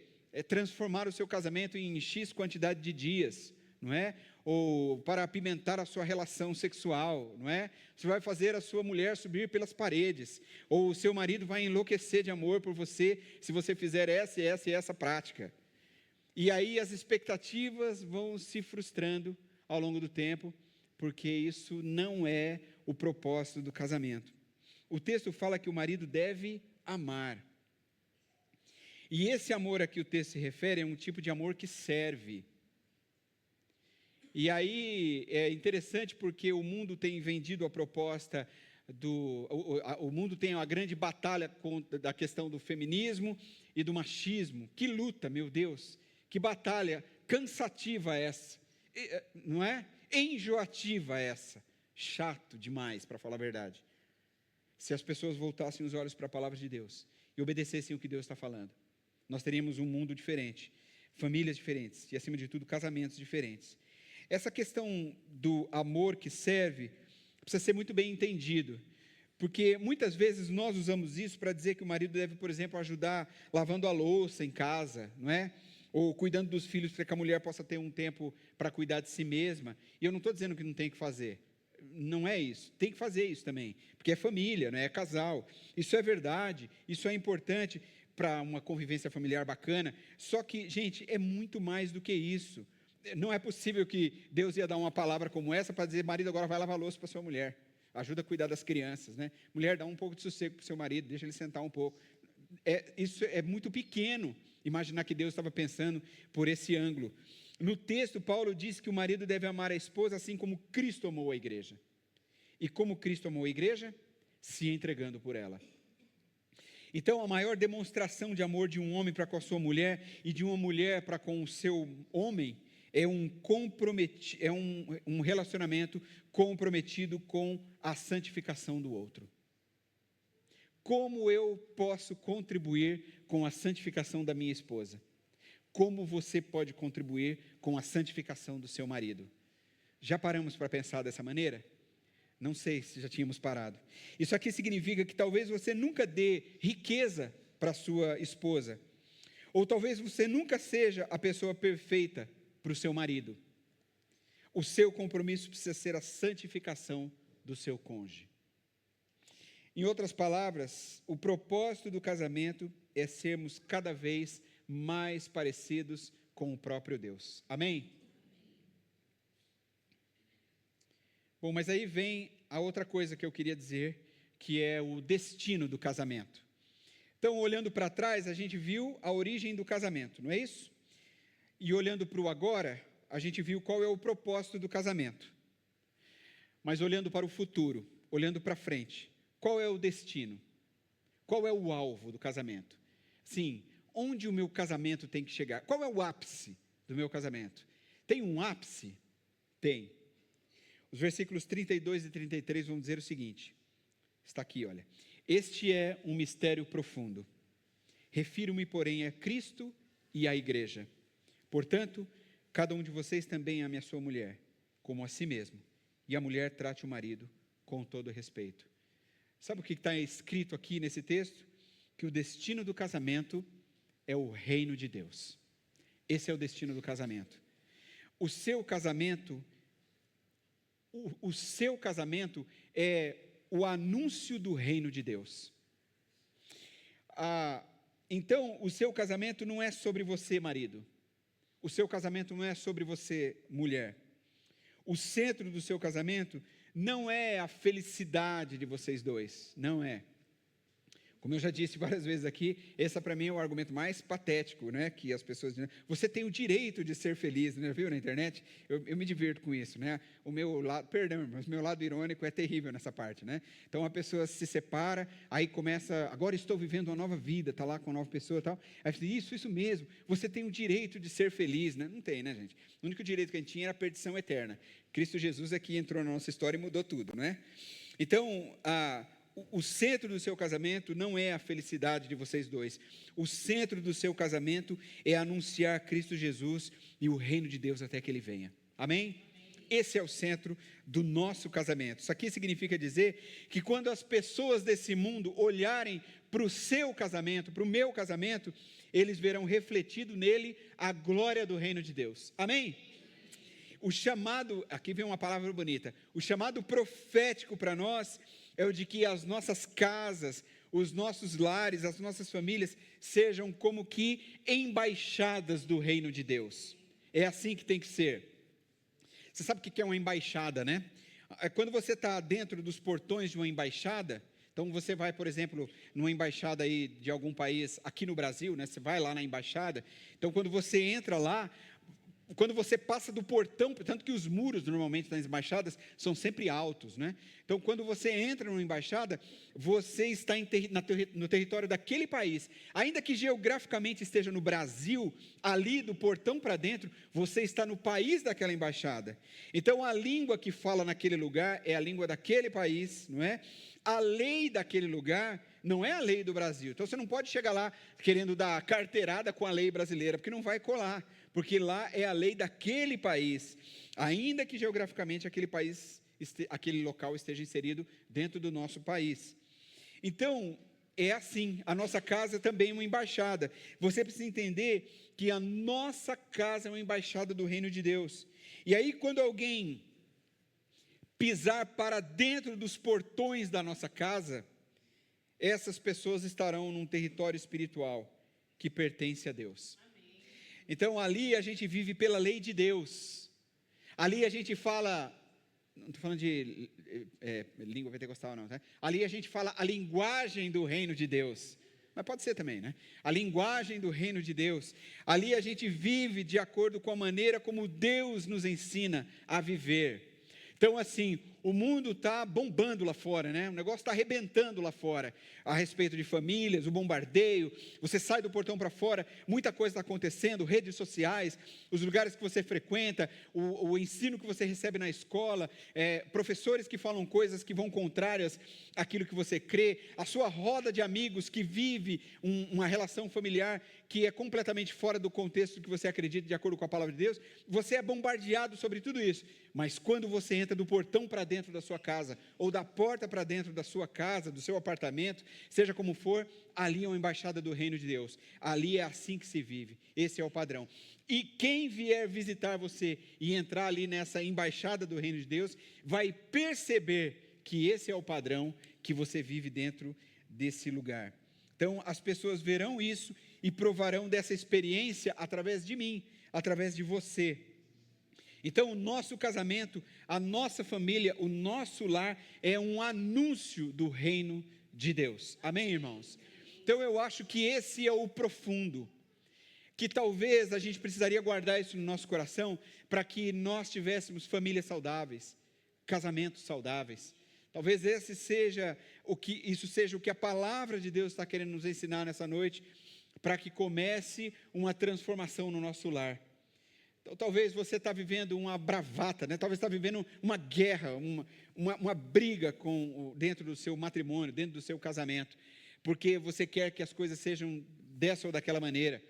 transformar o seu casamento em X quantidade de dias, não é? Ou para apimentar a sua relação sexual, não é? Você vai fazer a sua mulher subir pelas paredes, ou o seu marido vai enlouquecer de amor por você, se você fizer essa e essa prática. E aí as expectativas vão se frustrando ao longo do tempo, porque isso não é o propósito do casamento. O texto fala que o marido deve amar. E esse amor a que o texto se refere é um tipo de amor que serve. E aí é interessante porque o mundo tem vendido a proposta o mundo tem uma grande batalha da questão do feminismo e do machismo. Que luta, meu Deus, que batalha cansativa essa, não é? Enjoativa essa, chato demais, para falar a verdade. Se as pessoas voltassem os olhos para a palavra de Deus e obedecessem o que Deus está falando, nós teríamos um mundo diferente, famílias diferentes e, acima de tudo, casamentos diferentes. Essa questão do amor que serve precisa ser muito bem entendido, porque muitas vezes nós usamos isso para dizer que o marido deve, por exemplo, ajudar lavando a louça em casa, não é? Ou cuidando dos filhos para que a mulher possa ter um tempo para cuidar de si mesma. E eu não estou dizendo que não tem que fazer, não é isso, tem que fazer isso também, porque é família, não é? É casal, isso é verdade, isso é importante para uma convivência familiar bacana, só que, gente, é muito mais do que isso. Não é possível que Deus ia dar uma palavra como essa para dizer, marido, agora vai lavar a louça para sua mulher, ajuda a cuidar das crianças, né? Mulher, dá um pouco de sossego para o seu marido, deixa ele sentar um pouco. Isso é muito pequeno, imaginar que Deus estava pensando por esse ângulo. No texto, Paulo diz que o marido deve amar a esposa assim como Cristo amou a igreja. E como Cristo amou a igreja? Se entregando por ela. Então, a maior demonstração de amor de um homem para com a sua mulher e de uma mulher para com o seu homem é um relacionamento comprometido com a santificação do outro. Como eu posso contribuir com a santificação da minha esposa? Como você pode contribuir com a santificação do seu marido? Já paramos para pensar dessa maneira? Não sei se já tínhamos parado. Isso aqui significa que talvez você nunca dê riqueza para sua esposa, ou talvez você nunca seja a pessoa perfeita para o seu marido. O seu compromisso precisa ser a santificação do seu cônjuge. Em outras palavras, o propósito do casamento é sermos cada vez mais parecidos com o próprio Deus. Amém? Bom, mas aí vem a outra coisa que eu queria dizer, que é o destino do casamento. Então, olhando para trás, a gente viu a origem do casamento, não é isso? E olhando para o agora, a gente viu qual é o propósito do casamento. Mas olhando para o futuro, olhando para frente, qual é o destino? Qual é o alvo do casamento? Sim, onde o meu casamento tem que chegar? Qual é o ápice do meu casamento? Tem um ápice? Tem. Os versículos 32 e 33 vão dizer o seguinte, está aqui, olha. Este é um mistério profundo. Refiro-me, porém, a Cristo e à igreja. Portanto, cada um de vocês também ame a sua mulher, como a si mesmo, e a mulher trate o marido com todo respeito. Sabe o que está escrito aqui nesse texto? Que o destino do casamento é o reino de Deus. Esse é o destino do casamento. O seu casamento é o anúncio do reino de Deus. Então, o seu casamento não é sobre você, marido. O seu casamento não é sobre você, mulher. O centro do seu casamento não é a felicidade de vocês dois, não é. Como eu já disse várias vezes aqui, esse para mim é o argumento mais patético, né? Que as pessoas dizem, você tem o direito de ser feliz, né? Viu na internet? Eu me divirto com isso, né? O meu lado, perdão, mas o meu lado irônico é terrível nessa parte, né? Então a pessoa se separa, aí começa, agora estou vivendo uma nova vida, está lá com uma nova pessoa e tal. Aí fala, isso mesmo, você tem o direito de ser feliz, né? Não tem, né, gente? O único direito que a gente tinha era a perdição eterna. Cristo Jesus é que entrou na nossa história e mudou tudo, né? Então, o centro do seu casamento não é a felicidade de vocês dois. O centro do seu casamento é anunciar Cristo Jesus e o reino de Deus até que Ele venha. Amém? Esse é o centro do nosso casamento. Isso aqui significa dizer que quando as pessoas desse mundo olharem para o seu casamento, para o meu casamento, eles verão refletido nele a glória do reino de Deus. Amém? O chamado, aqui vem uma palavra bonita, o chamado profético para nós é o de que as nossas casas, os nossos lares, as nossas famílias sejam como que embaixadas do reino de Deus. É assim que tem que ser. Você sabe o que é uma embaixada, né? Quando você está dentro dos portões de uma embaixada, então você vai, por exemplo, numa embaixada aí de algum país aqui no Brasil, né? Você vai lá na embaixada, então quando você entra lá, quando você passa do portão, tanto que os muros normalmente das embaixadas são sempre altos, né? Então, quando você entra numa embaixada, você está no território daquele país. Ainda que geograficamente esteja no Brasil, ali do portão para dentro, você está no país daquela embaixada. Então, a língua que fala naquele lugar é a língua daquele país, não é? A lei daquele lugar não é a lei do Brasil. Então, você não pode chegar lá querendo dar carteirada com a lei brasileira, porque não vai colar. Porque lá é a lei daquele país, ainda que geograficamente aquele local esteja inserido dentro do nosso país. Então, é assim, a nossa casa também é uma embaixada. Você precisa entender que a nossa casa é uma embaixada do reino de Deus. E aí, quando alguém pisar para dentro dos portões da nossa casa, essas pessoas estarão num território espiritual que pertence a Deus. Então, ali a gente vive pela lei de Deus. Ali a gente fala, não estou falando de língua pentecostal não, tá? Ali a gente fala a linguagem do reino de Deus. Mas pode ser também, né? A linguagem do reino de Deus. Ali a gente vive de acordo com a maneira como Deus nos ensina a viver. Então, assim, o mundo está bombando lá fora, né? O negócio está arrebentando lá fora, a respeito de famílias, o bombardeio, você sai do portão para fora, muita coisa está acontecendo, redes sociais, os lugares que você frequenta, o ensino que você recebe na escola, professores que falam coisas que vão contrárias àquilo que você crê, a sua roda de amigos que vive uma relação familiar que é completamente fora do contexto que você acredita de acordo com a palavra de Deus, você é bombardeado sobre tudo isso, mas quando você entra do portão para dentro da sua casa, ou da porta para dentro da sua casa, do seu apartamento, seja como for, ali é uma embaixada do reino de Deus, ali é assim que se vive, esse é o padrão. E quem vier visitar você e entrar ali nessa embaixada do reino de Deus, vai perceber que esse é o padrão que você vive dentro desse lugar. Então as pessoas verão isso e provarão dessa experiência através de mim, através de você. Então o nosso casamento, a nossa família, o nosso lar é um anúncio do reino de Deus. Amém, irmãos? Então eu acho que esse é o profundo, que talvez a gente precisaria guardar isso no nosso coração, para que nós tivéssemos famílias saudáveis, casamentos saudáveis. Talvez isso seja o que a palavra de Deus está querendo nos ensinar nessa noite, para que comece uma transformação no nosso lar. Então, talvez você está vivendo uma bravata, né? Talvez está vivendo uma guerra, uma briga dentro do seu matrimônio, dentro do seu casamento, porque você quer que as coisas sejam dessa ou daquela maneira.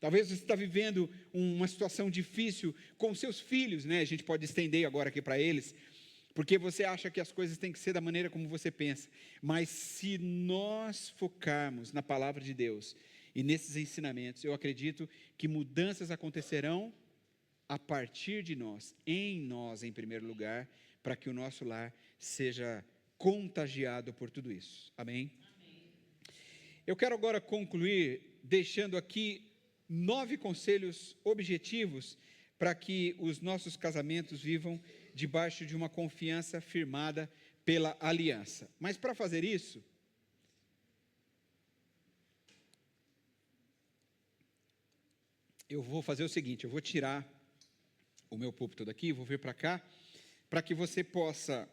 Talvez você está vivendo uma situação difícil com seus filhos, né? A gente pode estender agora aqui para eles, porque você acha que as coisas têm que ser da maneira como você pensa. Mas se nós focarmos na palavra de Deus e nesses ensinamentos, eu acredito que mudanças acontecerão a partir de nós, em primeiro lugar, para que o nosso lar seja contagiado por tudo isso. Amém? Amém. Eu quero agora concluir deixando aqui 9 conselhos objetivos para que os nossos casamentos vivam debaixo de uma confiança firmada pela aliança. Mas para fazer isso, eu vou fazer o seguinte, eu vou tirar o meu púlpito daqui, vou vir para cá, para que você possa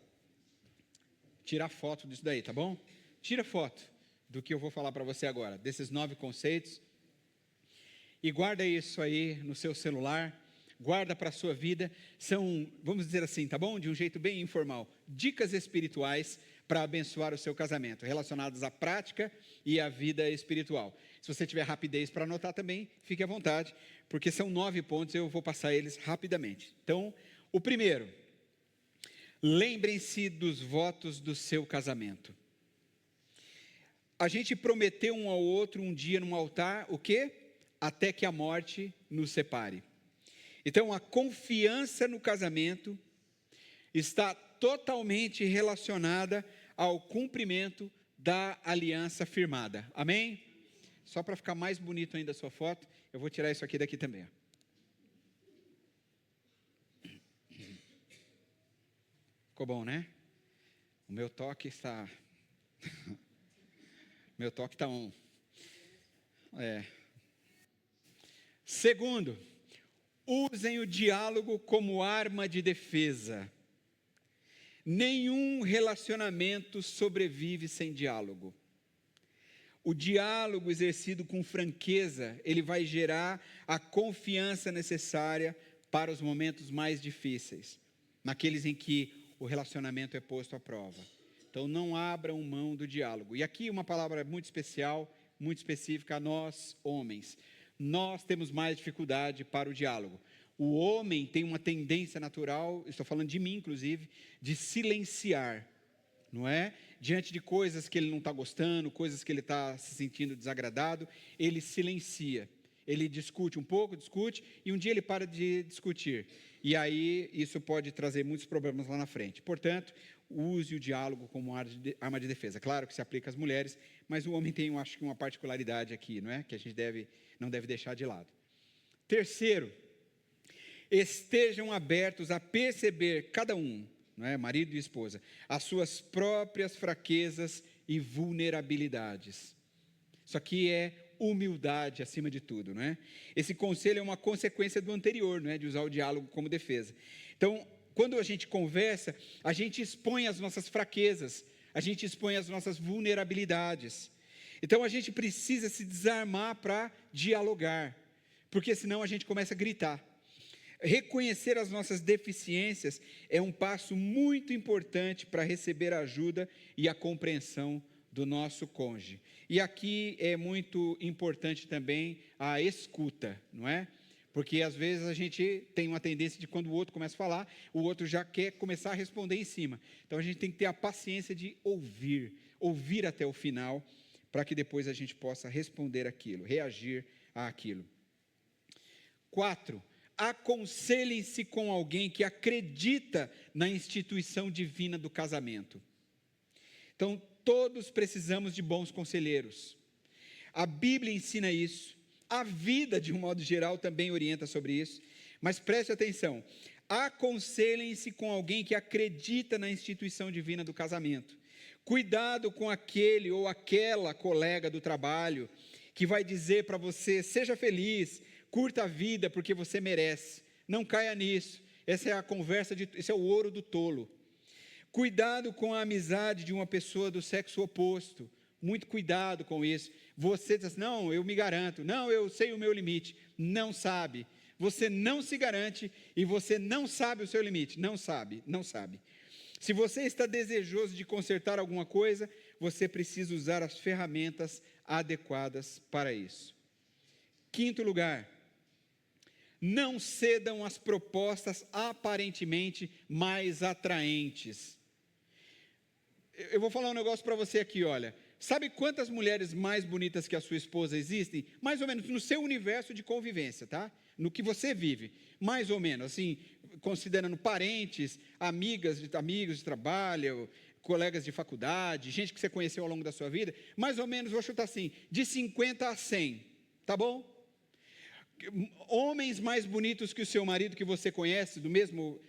tirar foto disso daí, tá bom? Tira foto do que eu vou falar para você agora, desses 9 conceitos, e guarda isso aí no seu celular, guarda para a sua vida, são, vamos dizer assim, tá bom? De um jeito bem informal, dicas espirituais para abençoar o seu casamento, relacionadas à prática e à vida espiritual. Se você tiver rapidez para anotar também, fique à vontade, porque são 9 pontos, eu vou passar eles rapidamente. Então, o primeiro, lembrem-se dos votos do seu casamento. A gente prometeu um ao outro um dia num altar, o quê? Até que a morte nos separe. Então, a confiança no casamento está totalmente relacionada ao cumprimento da aliança firmada. Amém? Só para ficar mais bonito ainda a sua foto, eu vou tirar isso aqui daqui também. Ficou bom, né? O meu toque está... meu toque está on. Segundo, Usem o diálogo como arma de defesa. Nenhum relacionamento sobrevive sem diálogo. O diálogo exercido com franqueza, ele vai gerar a confiança necessária para os momentos mais difíceis, naqueles em que o relacionamento é posto à prova. Então, não abram mão do diálogo. E aqui uma palavra muito especial, muito específica a nós, homens. Nós temos mais dificuldade para o diálogo. O homem tem uma tendência natural, estou falando de mim inclusive, de silenciar, não é? Diante de coisas que ele não está gostando, coisas que ele está se sentindo desagradado, ele silencia. Ele discute um pouco, e um dia ele para de discutir. E aí isso pode trazer muitos problemas lá na frente. Portanto, use o diálogo como arma de defesa. Claro que se aplica às mulheres, mas o homem tem, acho que, uma particularidade aqui, não é? Que a gente não deve deixar de lado. Terceiro, estejam abertos a perceber cada um, não é? Marido e esposa, as suas próprias fraquezas e vulnerabilidades. Isso aqui é humildade acima de tudo, não é? Esse conselho é uma consequência do anterior, não é? De usar o diálogo como defesa. Então, quando a gente conversa, a gente expõe as nossas fraquezas, a gente expõe as nossas vulnerabilidades. Então, a gente precisa se desarmar para dialogar, porque senão a gente começa a gritar. Reconhecer as nossas deficiências é um passo muito importante para receber a ajuda e a compreensão do nosso cônjuge. E aqui é muito importante também a escuta, não é? Porque às vezes a gente tem uma tendência de quando o outro começa a falar, o outro já quer começar a responder em cima. Então a gente tem que ter a paciência de ouvir até o final, para que depois a gente possa responder aquilo, reagir àquilo. 4. Aconselhem-se com alguém que acredita na instituição divina do casamento. Então, todos precisamos de bons conselheiros. A Bíblia ensina isso. A vida, de um modo geral, também orienta sobre isso. Mas preste atenção. Aconselhem-se com alguém que acredita na instituição divina do casamento. Cuidado com aquele ou aquela colega do trabalho que vai dizer para você, seja feliz, curta a vida porque você merece. Não caia nisso. Essa é a conversa, esse é o ouro do tolo. Cuidado com a amizade de uma pessoa do sexo oposto. Muito cuidado com isso. Você diz assim, não, eu me garanto. Não, eu sei o meu limite. Não sabe. Você não se garante e você não sabe o seu limite. Não sabe. Se você está desejoso de consertar alguma coisa, você precisa usar as ferramentas adequadas para isso. 5º lugar, não cedam às propostas aparentemente mais atraentes. Eu vou falar um negócio para você aqui, olha. Sabe quantas mulheres mais bonitas que a sua esposa existem? Mais ou menos no seu universo de convivência, tá? No que você vive. Mais ou menos, assim, considerando parentes, amigos de trabalho, colegas de faculdade, gente que você conheceu ao longo da sua vida. Mais ou menos, vou chutar assim, de 50 a 100, tá bom? Homens mais bonitos que o seu marido que você conhece, do mesmo,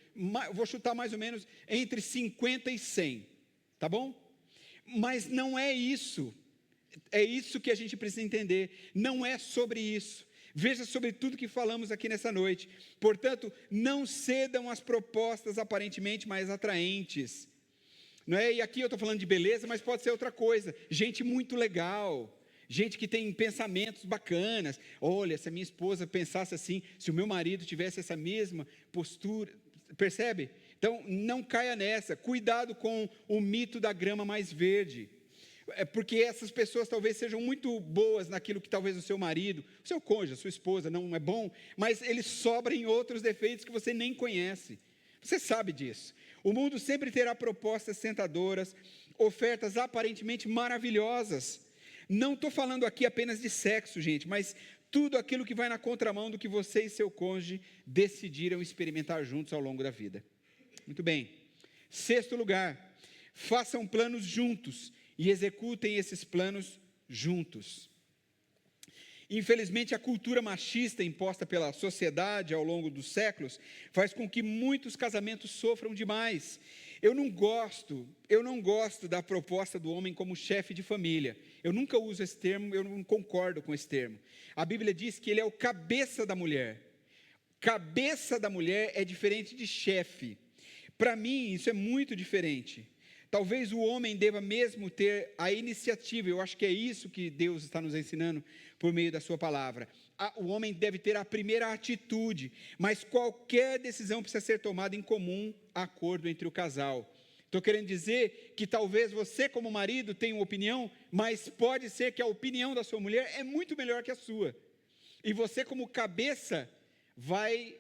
vou chutar mais ou menos entre 50 e 100, tá bom? Mas não é isso que a gente precisa entender, não é sobre isso. Veja sobre tudo que falamos aqui nessa noite. Portanto, não cedam às propostas aparentemente mais atraentes, não é? E aqui eu estou falando de beleza, mas pode ser outra coisa, gente muito legal, gente que tem pensamentos bacanas. Olha, se a minha esposa pensasse assim, se o meu marido tivesse essa mesma postura, percebe? Então, não caia nessa. Cuidado com o mito da grama mais verde. Porque essas pessoas talvez sejam muito boas naquilo que talvez o seu marido, o seu cônjuge, a sua esposa não é bom, mas ele sobra em outros defeitos que você nem conhece. Você sabe disso. O mundo sempre terá propostas tentadoras, ofertas aparentemente maravilhosas. Não estou falando aqui apenas de sexo, gente, mas tudo aquilo que vai na contramão do que você e seu cônjuge decidiram experimentar juntos ao longo da vida. Muito bem. 6º lugar, façam planos juntos e executem esses planos juntos. Infelizmente, a cultura machista imposta pela sociedade ao longo dos séculos faz com que muitos casamentos sofram demais. Eu não gosto da proposta do homem como chefe de família. Eu nunca uso esse termo, eu não concordo com esse termo. A Bíblia diz que ele é o cabeça da mulher. Cabeça da mulher é diferente de chefe. Para mim, isso é muito diferente. Talvez o homem deva mesmo ter a iniciativa, eu acho que é isso que Deus está nos ensinando por meio da sua palavra. O homem deve ter a primeira atitude, mas qualquer decisão precisa ser tomada em comum acordo entre o casal. Estou querendo dizer que talvez você como marido tenha uma opinião, mas pode ser que a opinião da sua mulher é muito melhor que a sua. E você como cabeça vai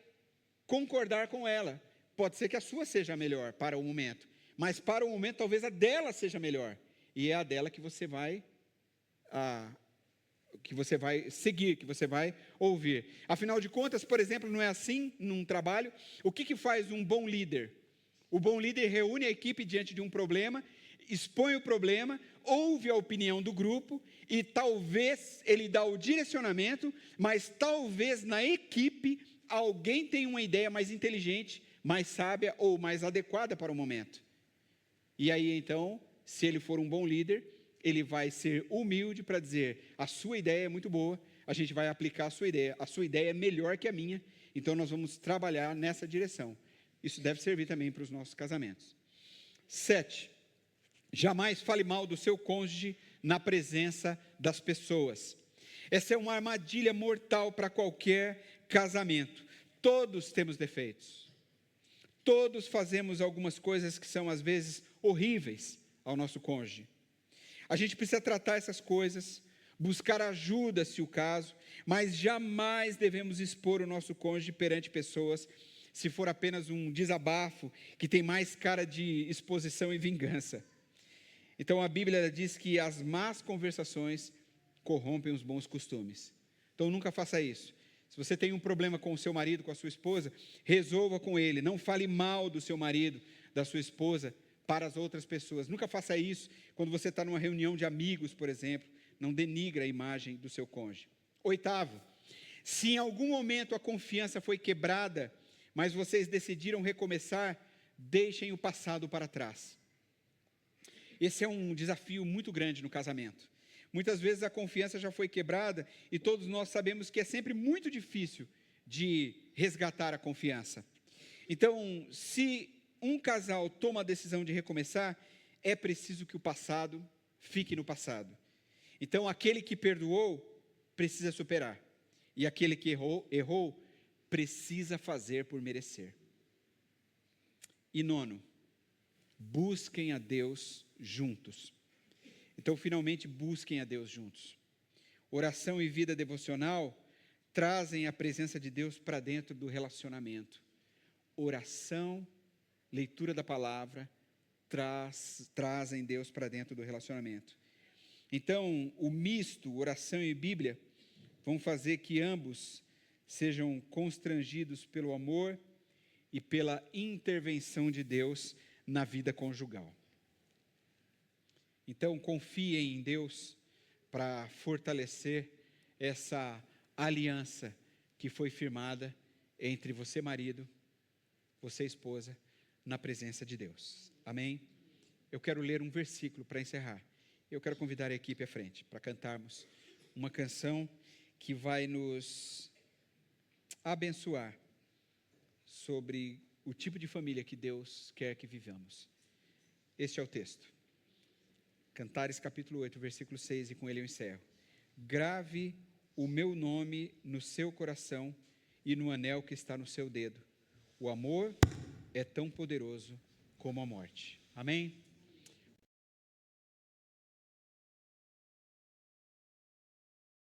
concordar com ela. Pode ser que a sua seja melhor para o momento, mas para o momento talvez a dela seja melhor. E é a dela que você vai seguir, que você vai ouvir. Afinal de contas, por exemplo, não é assim num trabalho? O que faz um bom líder? O bom líder reúne a equipe diante de um problema, expõe o problema, ouve a opinião do grupo e talvez ele dá o direcionamento, mas talvez na equipe alguém tenha uma ideia mais inteligente, mais sábia ou mais adequada para o momento. E aí então, se ele for um bom líder, ele vai ser humilde para dizer, a sua ideia é muito boa, a gente vai aplicar a sua ideia é melhor que a minha, então nós vamos trabalhar nessa direção. Isso deve servir também para os nossos casamentos. 7. Jamais fale mal do seu cônjuge na presença das pessoas. Essa é uma armadilha mortal para qualquer casamento. Todos temos defeitos. Todos fazemos algumas coisas que são às vezes horríveis ao nosso cônjuge. A gente precisa tratar essas coisas, buscar ajuda se o caso, mas jamais devemos expor o nosso cônjuge perante pessoas, se for apenas um desabafo que tem mais cara de exposição e vingança. Então a Bíblia diz que as más conversações corrompem os bons costumes. Então nunca faça isso. Se você tem um problema com o seu marido, com a sua esposa, resolva com ele. Não fale mal do seu marido, da sua esposa, para as outras pessoas. Nunca faça isso quando você está numa reunião de amigos, por exemplo. Não denigre a imagem do seu cônjuge. 8. Se em algum momento a confiança foi quebrada, mas vocês decidiram recomeçar, deixem o passado para trás. Esse é um desafio muito grande no casamento. Muitas vezes a confiança já foi quebrada e todos nós sabemos que é sempre muito difícil de resgatar a confiança. Então, se um casal toma a decisão de recomeçar, é preciso que o passado fique no passado. Então, aquele que perdoou precisa superar. E aquele que errou precisa fazer por merecer. E 9, busquem a Deus juntos. Então, finalmente, busquem a Deus juntos. Oração e vida devocional trazem a presença de Deus para dentro do relacionamento. Oração, leitura da palavra, trazem Deus para dentro do relacionamento. Então, o misto, oração e Bíblia, vão fazer que ambos sejam constrangidos pelo amor e pela intervenção de Deus na vida conjugal. Então, confiem em Deus para fortalecer essa aliança que foi firmada entre você, marido, você, esposa, na presença de Deus. Amém? Eu quero ler um versículo para encerrar. Eu quero convidar a equipe à frente para cantarmos uma canção que vai nos abençoar sobre o tipo de família que Deus quer que vivamos. Este é o texto. Cantares capítulo 8, versículo 6, e com ele eu encerro. Grave o meu nome no seu coração e no anel que está no seu dedo. O amor é tão poderoso como a morte. Amém?